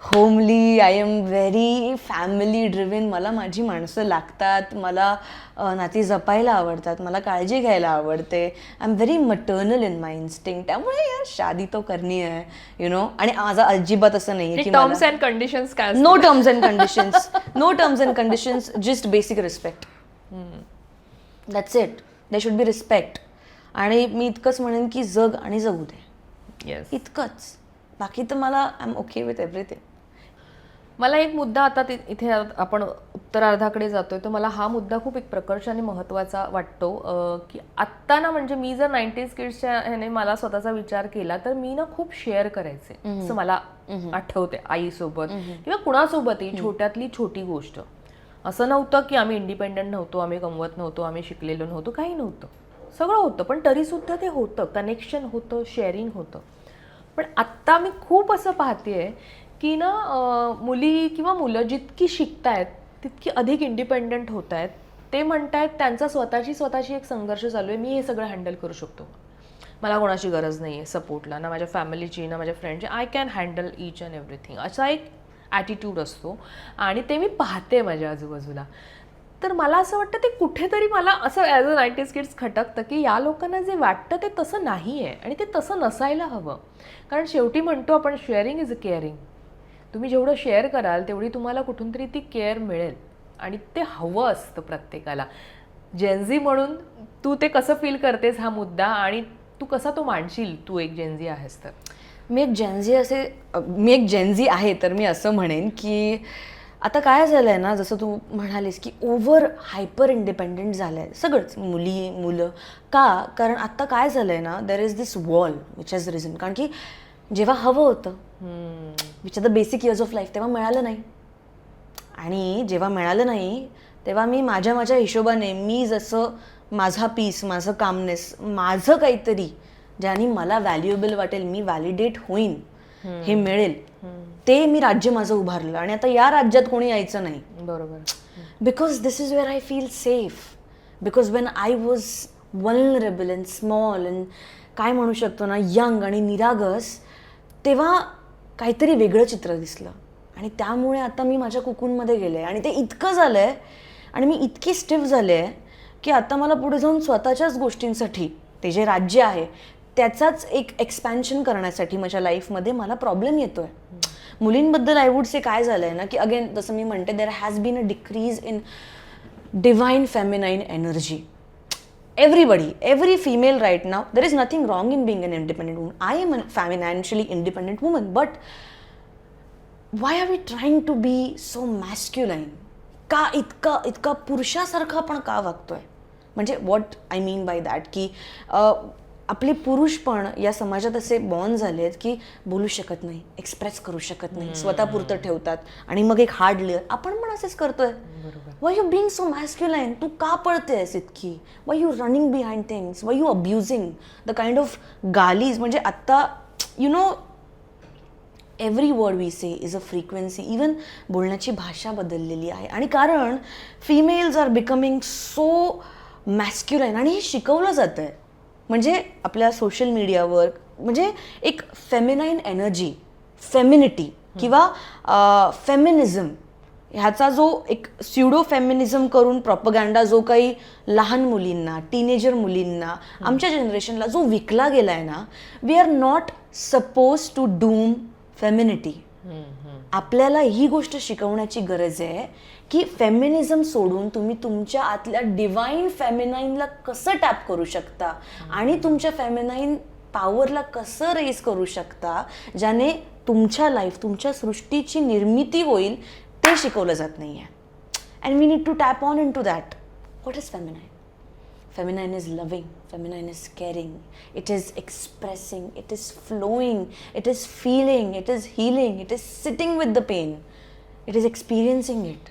homely, I am very family driven. मला माझी माणसं लागतात, मला नाती जपायला आवडतात, मला काळजी घ्यायला आवडते. I am very maternal in my instinct. त्यामुळे यार शादी तो करनी आहे, यु नो. आणि माझा अजिबात असं नाही आहे की टर्म्स अँड कंडिशन्स काय? No terms and conditions. No terms and conditions. Just basic respect. That's it. They should be respect. आणि मी इतकंच म्हणेन की जग आणि जगू दे. येस, इतकंच. बाकी तर मला I am okay with everything. मला एक मुद्दा आता इथे आपण उत्तरार्धाकडे जातोय तर मला हा मुद्दा खूप एक प्रकर्ष आणि महत्त्वाचा वाटतो की आत्ता ना म्हणजे मी जर 90s किड्सच्या ह्याने मला स्वतःचा विचार केला तर मी ना खूप शेअर करायचे असं मला आठवते आईसोबत किंवा कुणासोबतही छोट्यातली छोटी गोष्ट. असं नव्हतं की आम्ही इंडिपेंडंट नव्हतो, आम्ही कमवत नव्हतो, आम्ही शिकलेलो नव्हतो, काही नव्हतं, सगळं होतं, पण तरीसुद्धा ते होतं, कनेक्शन होतं, शेअरिंग होतं. पण आत्ता मी खूप असं पाहतेय की ना मुली किंवा मुलं जितकी शिकतायत तितकी अधिक इंडिपेंडंट होत आहेत. ते म्हणतायत त्यांचा स्वतःची एक संघर्ष चालू आहे, मी हे सगळं हँडल करू शकतो, मला कोणाची गरज नाही आहे सपोर्टला, ना माझ्या फॅमिलीची ना माझ्या फ्रेंडची, I can handle each and everything, असा एक ॲटिट्यूड असतो आणि ते मी पाहते माझ्या आजूबाजूला. तर मला असं वाटतं ते कुठेतरी मला असं ॲज अ 90s किड्स खटकतं की या लोकांना जे वाटतं ते तसं नाही आहे आणि ते तसं नसायला हवं. कारण शेवटी म्हणतो आपण शेअरिंग इज अ केअरिंग. तुम्ही जेवढं शेअर कराल तेवढी तुम्हाला कुठून तरी ती केअर मिळेल आणि ते हवं असतं प्रत्येकाला. जेनझी म्हणून तू ते कसं फील करतेस हा मुद्दा आणि तू कसा तो मांडशील, तू एक जेनझी आहेस तर? मी एक जेनझी आहे तर मी असं म्हणेन की आता काय झालं आहे ना, जसं तू म्हणालीस की ओव्हर हायपर इंडिपेंडंट झालं आहे सगळंच, मुलं. का? कारण आत्ता काय झालं आहे ना, there is this wall which has reason. कारण की जेव्हा हवं होतं which are the basic years of life तेव्हा मिळालं नाही. आणि जेव्हा मिळालं नाही तेव्हा मी माझ्या हिशोबाने, मी जसं माझा पीस, माझं कामनेस, माझं काहीतरी ज्याने मला व्हॅल्युएबल वाटेल, मी व्हॅलिडेट होईन, हे मिळेल, ते मी राज्य माझं उभारलं. आणि आता या राज्यात कोणी यायचं नाही. बरोबर. Because this is where I feel safe. Because when I was vulnerable and small and काय म्हणू शकतो ना, यंग आणि निरागस, तेव्हा काहीतरी वेगळं चित्र दिसलं. आणि त्यामुळे आता मी माझ्या कुकूनमध्ये गेले आणि ते इतकं झालं आहे आणि मी इतकी स्टिफ झाले आहे की आता मला पुढे जाऊन स्वतःच्याच गोष्टींसाठी, ते जे राज्य आहे त्याचाच एक एक्सपॅन्शन करण्यासाठी माझ्या लाईफमध्ये मला प्रॉब्लेम येतो आहे. मुलींबद्दल आय वुड से काय झालं आहे ना की अगेन जसं मी म्हणते, देर has been a decrease in divine feminine energy. every female right now, there is nothing wrong in being an independent woman. I am a financially independent woman, but why are we trying to be so masculine? का इतका पुरुषासारखं आपण का वागतोय? म्हणजे what I mean by that की आपले पुरुष पण या समाजात असे बॉर्न झाले आहेत की बोलू शकत नाही, एक्सप्रेस करू शकत नाही, स्वतःपुरतं ठेवतात आणि मग एक हार्ड लेअर. आपण पण असेच करतोय. Why you being so masculine? तू का पळतेस इतकी? Why you running behind things? Why you abusing the kind of गालीज? म्हणजे आत्ता you know every word we say is a frequency. Even बोलण्याची भाषा बदललेली आहे. आणि कारण females are becoming so masculine आणि हे शिकवलं जातं आहे. म्हणजे आपल्या सोशल मीडियावर म्हणजे एक फेमिनाईन एनर्जी, फेमिनिटी किंवा फेमिनिझम ह्याचा जो एक स्युडो फेमिनिझम करून प्रॉपगँडा जो काही लहान मुलींना, टीनेजर मुलींना, आमच्या जनरेशनला जो विकला गेला आहे ना, we are not suppose to doom femininity. आपल्याला ही गोष्ट शिकवण्याची गरज आहे की फेमिनिझम सोडून तुम्ही तुमच्या आतल्या डिवाइन फेमिनाईनला कसं टॅप करू शकता आणि तुमच्या फेमिनाईन पॉवरला कसं रेज करू शकता, ज्याने तुमच्या लाईफ, तुमच्या सृष्टीची निर्मिती होईल, ते शिकवलं जात नाही आहे. And we need to tap on in to that. What is feminine? Feminine is loving, feminine is caring, it is expressing, it is flowing, it is feeling, it is healing, it is sitting with the pain, it is experiencing it.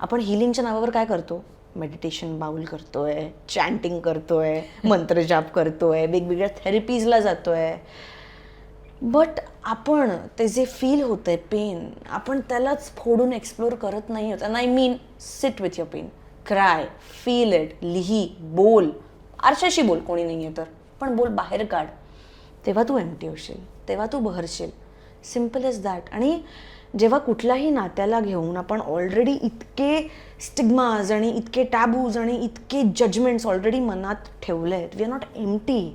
आपण हिलिंगच्या नावावर काय करतो? मेडिटेशन बाउल करतोय, चॅन्टिंग करतोय, मंत्रजाप करतोय, वेगवेगळ्या थेरपीजला जातोय. बट आपण ते जे फील होतंय पेन, आपण त्यालाच फोडून एक्सप्लोर करत नाही होत. And I mean sit with your pain, cry, feel it, लिही, बोल, आरशाशी बोल, कोणी नाही आहे तर, पण बोल, बाहेर काढ. तेव्हा तू एम्प्टी होशील, तेव्हा तू बहरशील. Simple as that. आणि जेव्हा कुठल्याही नात्याला घेऊन आपण ऑलरेडी इतके स्टिग्माज आणि इतके टॅबूज आणि इतके जजमेंट्स ऑलरेडी मनात ठेवले आहेत, वी आर नॉट एम्प्टी,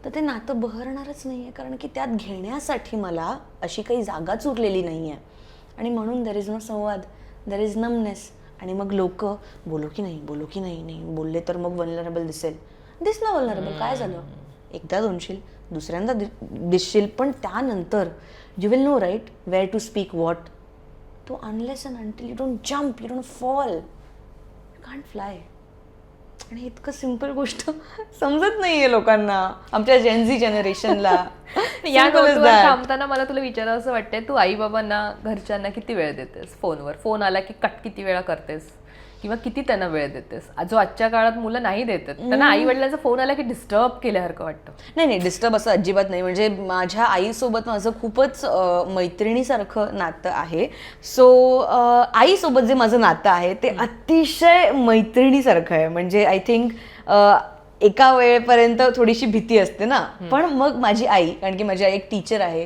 तर ते नातं बहरणारच नाही आहे. कारण की त्यात घेण्यासाठी मला अशी काही जागाच उरलेली नाही आहे. आणि म्हणून देर इज नो संवाद, देर इज नमनेस. आणि मग लोक बोलू की नाही, नाही बोलले तर मग वल्नरेबल दिसलं वल्नरेबल, काय झालं? एकदा दोनशील, दुसऱ्यांदा दिसशील, पण त्यानंतर you will know right where to speak what, तो unless and until you don't jump, you don't fall, you can't fly. आणि इतकं सिम्पल गोष्ट समजत नाहीये लोकांना, आमच्या जेनझी जनरेशनला. या नोटवर थांबताना मला तुला विचारावं असं वाटतंय, तू आई बाबांना घरच्यांना किती वेळ देतेस फोनवर? फोन आला की कट किती वेळा करतेस किंवा किती त्यांना वेळ देतेस? जो आजच्या काळात मुलं नाही देतात, त्यांना आई वडिलांचा फोन आला की डिस्टर्ब केल्यासारखं वाटतं. नाही, डिस्टर्ब असं अजिबात नाही. म्हणजे माझ्या आईसोबत माझं खूपच मैत्रिणीसारखं नातं आहे. सो आईसोबत जे माझं नातं आहे ते अतिशय मैत्रिणीसारखं आहे. म्हणजे आय थिंक एका वेळेपर्यंत थोडीशी भीती असते ना, पण मग माझी आई, कारण की माझी आई एक टीचर आहे,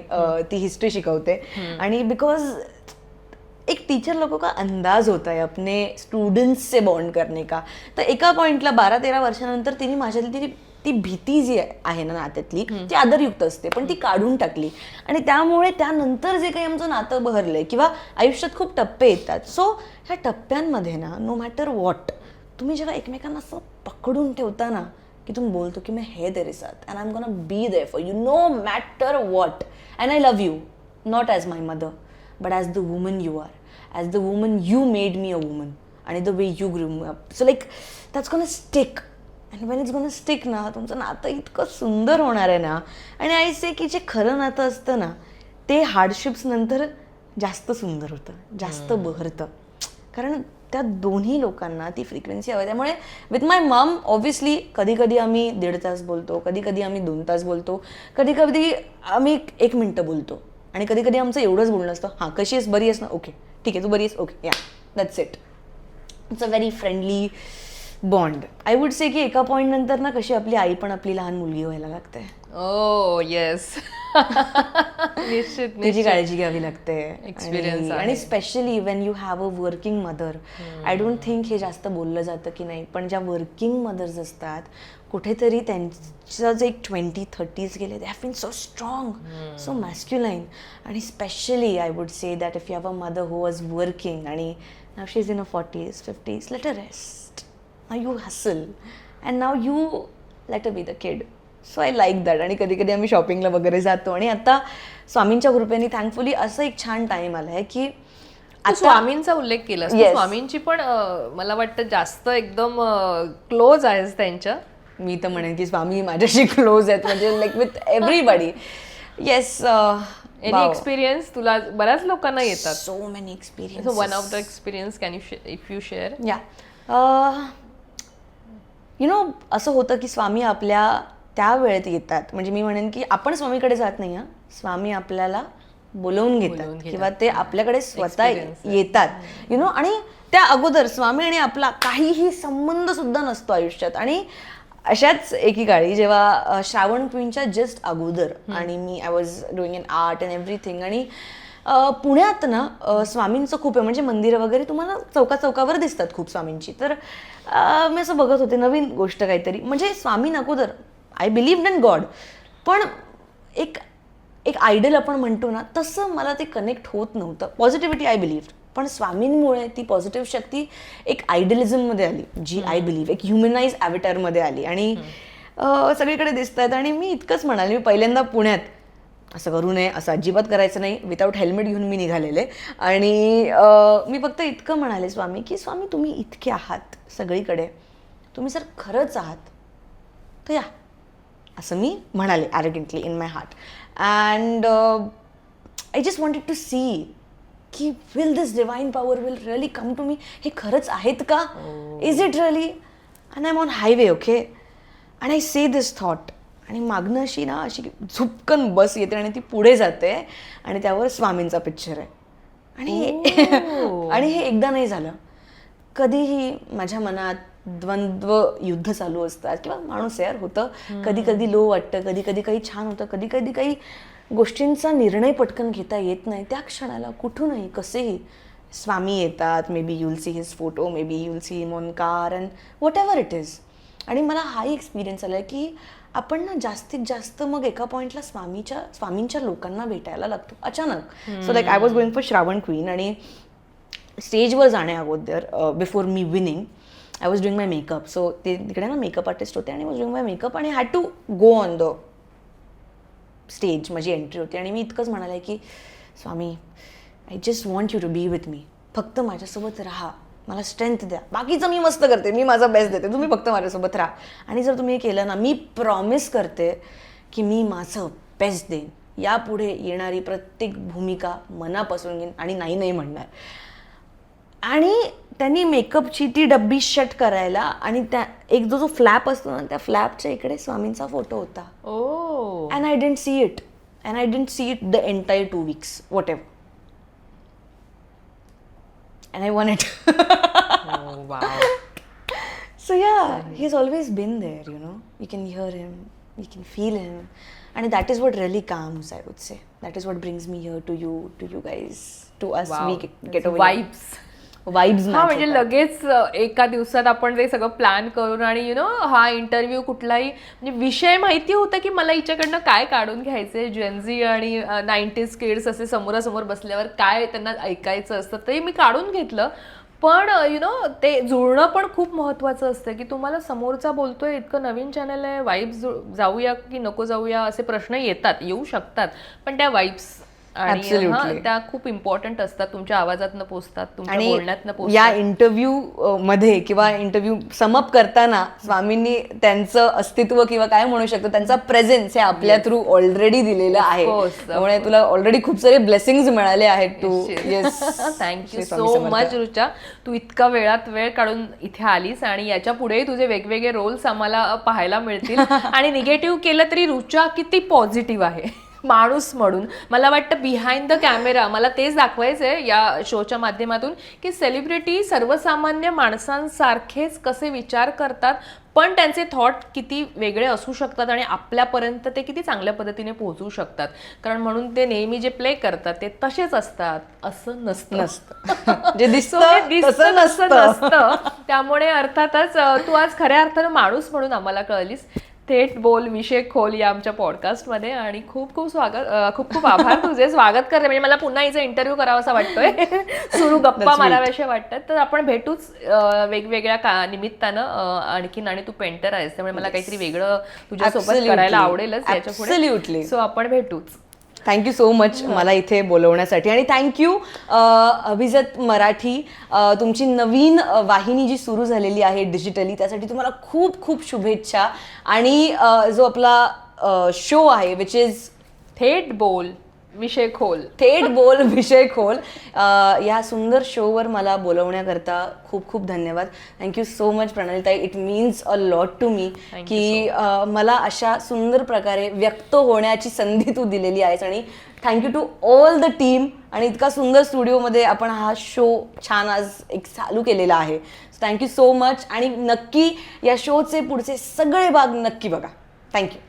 ती हिस्ट्री शिकवते, आणि बिकॉज एक टीचर लोगों का अंदाज होता है अपने स्टूडेंट्स से बॉन्ड करने का. तर एका पॉइंटला 12-13 वर्षानंतर तिने माझ्यातली ती भीती जी आहे ना नात्यातली, ती आदरयुक्त असते, पण ती काढून टाकली. आणि त्यामुळे त्यानंतर जे काही आमचं नातं बहरलंय किंवा आयुष्यात खूप टप्पे येतात, सो ह्या टप्प्यांमध्ये ना नो मॅटर वॉट, तुम्ही जेव्हा एकमेकांना असं पकडून ठेवता ना, की तुम्ही बोलतो की मैं है तेरे साथ and I am gonna be there for you no matter what, and I love you not as my mother but as the woman you are, as the woman you made me a woman, and the way you grew me up. So like that's gonna stick, and when it's gonna stick ना, तुमचं नातं इतकं सुंदर होणार आहे ना. आणि आय से की जे खरं नातं असतं ना, ते हार्डशिप्स नंतर जास्त सुंदर होतं, जास्त बहरतं, कारण त्या दोन्ही लोकांना ती फ्रिक्वेन्सी हवी. त्यामुळे विथ माय मम ऑब्व्हियसली कधी कधी आम्ही 1.5 तास बोलतो, कधी कधी आम्ही 2 तास बोलतो, कधी कधी आम्ही 1 मिनिटं बोलतो, आणि कधी कधी आमचं एवढंच बोलणं असतं, हां कशी आहेस, बरी आहेस ना, ओके ठीक आहे, तू बरी आहेस, ओके, या that's it. It's a very friendly bond. I would से की एका पॉईंट नंतर ना कशी आपली आई पण आपली लहान मुलगी व्हायला लागते. ओ येस, निश्चित तिची काळजी घ्यावी लागते. एक्सपिरियन्स. आणि specially Wien you have a working mother, I don't think हे जास्त बोललं जातं की नाही, पण ज्या वर्किंग मदर्स असतात, कुठेतरी त्यांचं जे 20-30s गेले, they have been so strong, so masculine. आणि specially I would say that if you have a mother who was working आणि now she is in a 40s, 50s, let a rest, now you hustle and now you let a be the kid. So I like that. आणि कधी कधी आम्ही शॉपिंगला वगैरे जातो, आणि आता स्वामींच्या कृपेने थँकफुली असं एक छान टाईम आला आहे की तू स्वामींचा उल्लेख केलास, तू स्वामींची पण मला वाटतं जास्त एकदम क्लोज आहेस त्यांच्या. मी तर म्हणेन की स्वामी माझ्याशी क्लोज आहेत, म्हणजे like with everybody. Yes. Any experience तुला बऱ्याच लोकांना येतात? So many experience. So one of the experience can you if you share? या यु नो असं होतं की स्वामी आपल्या त्या वेळेत येतात. म्हणजे मी म्हणेन की आपण स्वामीकडे जात नाही, हां, स्वामी आपल्याला बोलवून घेतात किंवा ते आपल्याकडे स्वतः येतात, यु नो. आणि त्या अगोदर स्वामी आणि आपला काहीही संबंध सुद्धा नसतो आयुष्यात. आणि अशाच एकीकाळी जेव्हा श्रावण क्वीनच्या जस्ट अगोदर, आणि मी I was doing in art and everything, आणि पुण्यात ना स्वामींचं खूप आहे, म्हणजे मंदिरं वगैरे तुम्हाला चौकावर दिसतात खूप स्वामींची. तर मी असं बघत होते नवीन गोष्ट काहीतरी, म्हणजे स्वामी अगोदर आय बिलीव्ड इन गॉड, पण एक आयडल आपण म्हणतो ना, तसं मला ते कनेक्ट होत नव्हतं. पॉझिटिव्हिटी आय बिलीव्ड, पण स्वामींमुळे ती पॉझिटिव्ह शक्ती एक आयडलिझममध्ये आली, जी आय बिलीव्ह एक ह्युमनाइज ॲव्हेटरमध्ये आली, आणि सगळीकडे दिसत आहेत. आणि मी इतकंच म्हणाले, मी पहिल्यांदा पुण्यात असं करू नये, असं अजिबात करायचं नाही, विदाऊट हेल्मेट घेऊन मी निघालेले. आणि मी फक्त इतकं म्हणाले स्वामी की स्वामी तुम्ही इतके आहात सगळीकडे, तुम्ही जर खरंच आहात तर या, असं मी म्हणाले arrogantly in my heart. And I just wanted to see की will this divine power will really come to me, हे खरंच आहेत का, is it really. And I am on highway, okay, and I say this thought, आणि मागणं अशी ना अशी झुपकन बस येते आणि ती पुढे जाते, आणि त्यावर स्वामींचा पिक्चर आहे. आणि हे एकदा नाही झालं, कधीही माझ्या मनात द्वंद्व युद्ध चालू असतात, किंवा माणूस यार होतं, कधी कधी लो वाटतं, कधी कधी काही छान होतं, कधी कधी काही गोष्टींचा निर्णय पटकन घेता येत नाही. त्या क्षणाला कुठूनही कसेही स्वामी येतात. May be you'll see his photo, may be you'll see him on car and what ever it is. आणि मला हाही एक्सपिरियन्स आला की आपण ना जास्तीत जास्त मग एका पॉईंटला स्वामींच्या लोकांना भेटायला लागतो अचानक. So like I was going for Shravan queen, आणि स्टेजवर जाण्या अगोदर बिफोर मी winning I was doing my makeup. So ते तिकडे ना मेकअप आर्टिस्ट होते, आणि was doing my makeup, and had to go on the stage. माझी एंट्री होती, आणि मी इतकंच म्हणाले की Swami I just want you to be with me. फक्त माझ्यासोबत राहा, मला स्ट्रेंथ द्या. बाकीचं मी मस्त करते, मी माझा बेस्ट देते, तुम्ही फक्त माझ्यासोबत राहा. आणि जर तुम्ही हे केलं ना, मी प्रॉमिस करते की मी माझं बेस्ट देईन. यापुढे येणारी प्रत्येक भूमिका मनापासून घेईन आणि नाही नाही म्हणणार. आणि त्यांनी मेकअपची ती डब्बी शट करायला आणि त्या एक जो फ्लॅप असतो ना, त्या फ्लॅपच्या इकडे स्वामींचा फोटो होता. Oh and I didn't see it. And I didn't see it the entire 2 weeks, whatever. And I want it. Wow. So yeah, he's always been there, you know. You can hear him, you can feel him. And that is what really calms, I would say. That is what brings me here to you guys, to us. We get over vibes. Vibes हा match म्हणजे होतात. लगेच एका दिवसात आपण ते सगळं प्लॅन करून आणि हा इंटरव्ह्यू कुठलाही म्हणजे विषय माहिती होता की मला हिच्याकडनं काय काढून घ्यायचंय. जेनझी आणि 90s किड्स असे समोरासमोर बसल्यावर काय त्यांना ऐकायचं असतं ते मी काढून घेतलं. पण ते जुळणं पण खूप महत्त्वाचं असतं की तुम्हाला समोरचा बोलतोय इतकं नवीन चॅनल आहे, वाईब्स जाऊया की नको जाऊया असे प्रश्न येऊ शकतात. पण त्या वाईब्स आणि Absolutely. त्या खूप इम्पॉर्टंट असतात. तुमच्या आवाजातनं पोचतात, तुमच्या आणि बोलण्यातनं पोचतात. या इंटरव्ह्यू मध्ये किंवा इंटरव्ह्यू समअप करताना स्वामींनी त्यांचं अस्तित्व किंवा काय म्हणू शकतो त्यांचा प्रेझेन्स हे आपल्या थ्रू ऑलरेडी दिलेलं आहे. course, of त्यामुळे तुला ऑलरेडी खूप सारे ब्लेसिंग्स मिळाले आहेत. To yes. Thank you so much Rucha. तू इतका वेळ काढून इथे आलीस आणि याच्या पुढेही तुझे वेगवेगळे रोल्स आम्हाला पाहायला मिळतील. आणि निगेटिव्ह केलं तरी रुचा किती पॉझिटिव्ह आहे माणूस म्हणून. मला वाटतं बिहाइंड द कॅमेरा मला तेच दाखवायचंय या शोच्या माध्यमातून की सेलिब्रिटी सर्वसामान्य माणसांसारखेच कसे विचार करतात, पण त्यांचे थॉट किती वेगळे असू शकतात आणि आपल्यापर्यंत ते किती चांगल्या पद्धतीने पोहोचू शकतात. कारण म्हणून ते नेहमी जे प्ले करतात ते तसेच असतात असं नसतं. जे So, हे दिसतं तसं नसतं. त्यामुळे अर्थातच तू आज खऱ्या अर्थानं माणूस म्हणून आम्हाला कळलीस. थेट बोल विषय खोल या आमच्या पॉडकास्टमध्ये आणि खूप खूप आभार तुझे. स्वागत करते. म्हणजे मला पुन्हा हिचा इंटरव्ह्यू करावा असा वाटतोय. सुरू गप्पा माराव्याशा वाटतात. तर आपण भेटूच वेगवेगळ्या निमित्तानं आणखीन. आणि तू पेंटर आहेस त्यामुळे मला काहीतरी वेगळं तुझ्यासोबत करायला आवडेलच याच्या पुढे. सो आपण भेटूच. थँक्यू सो मच मला इथे बोलवण्यासाठी. आणि थँक्यू अभिजात मराठी, तुमची नवीन वाहिनी जी सुरू झालेली आहे डिजिटली त्यासाठी तुम्हाला खूप खूप शुभेच्छा. आणि जो आपला शो आहे विच इज थेट बोल विषय खोल. थेट बोल विषय खोल या सुंदर शोवर मला बोलवण्याकरता खूप खूप धन्यवाद. थँक्यू सो मच प्रणालीताई. It means a lot to me की मला अशा सुंदर प्रकारे व्यक्त होण्याची संधी तू दिलेली आहेस. आणि thank you to all the team. आणि इतका सुंदर स्टुडिओमध्ये आपण हा शो छान आज एक चालू केलेला आहे. Thank you so much. आणि नक्की या शोचे पुढचे सगळे भाग नक्की बघा. थँक्यू.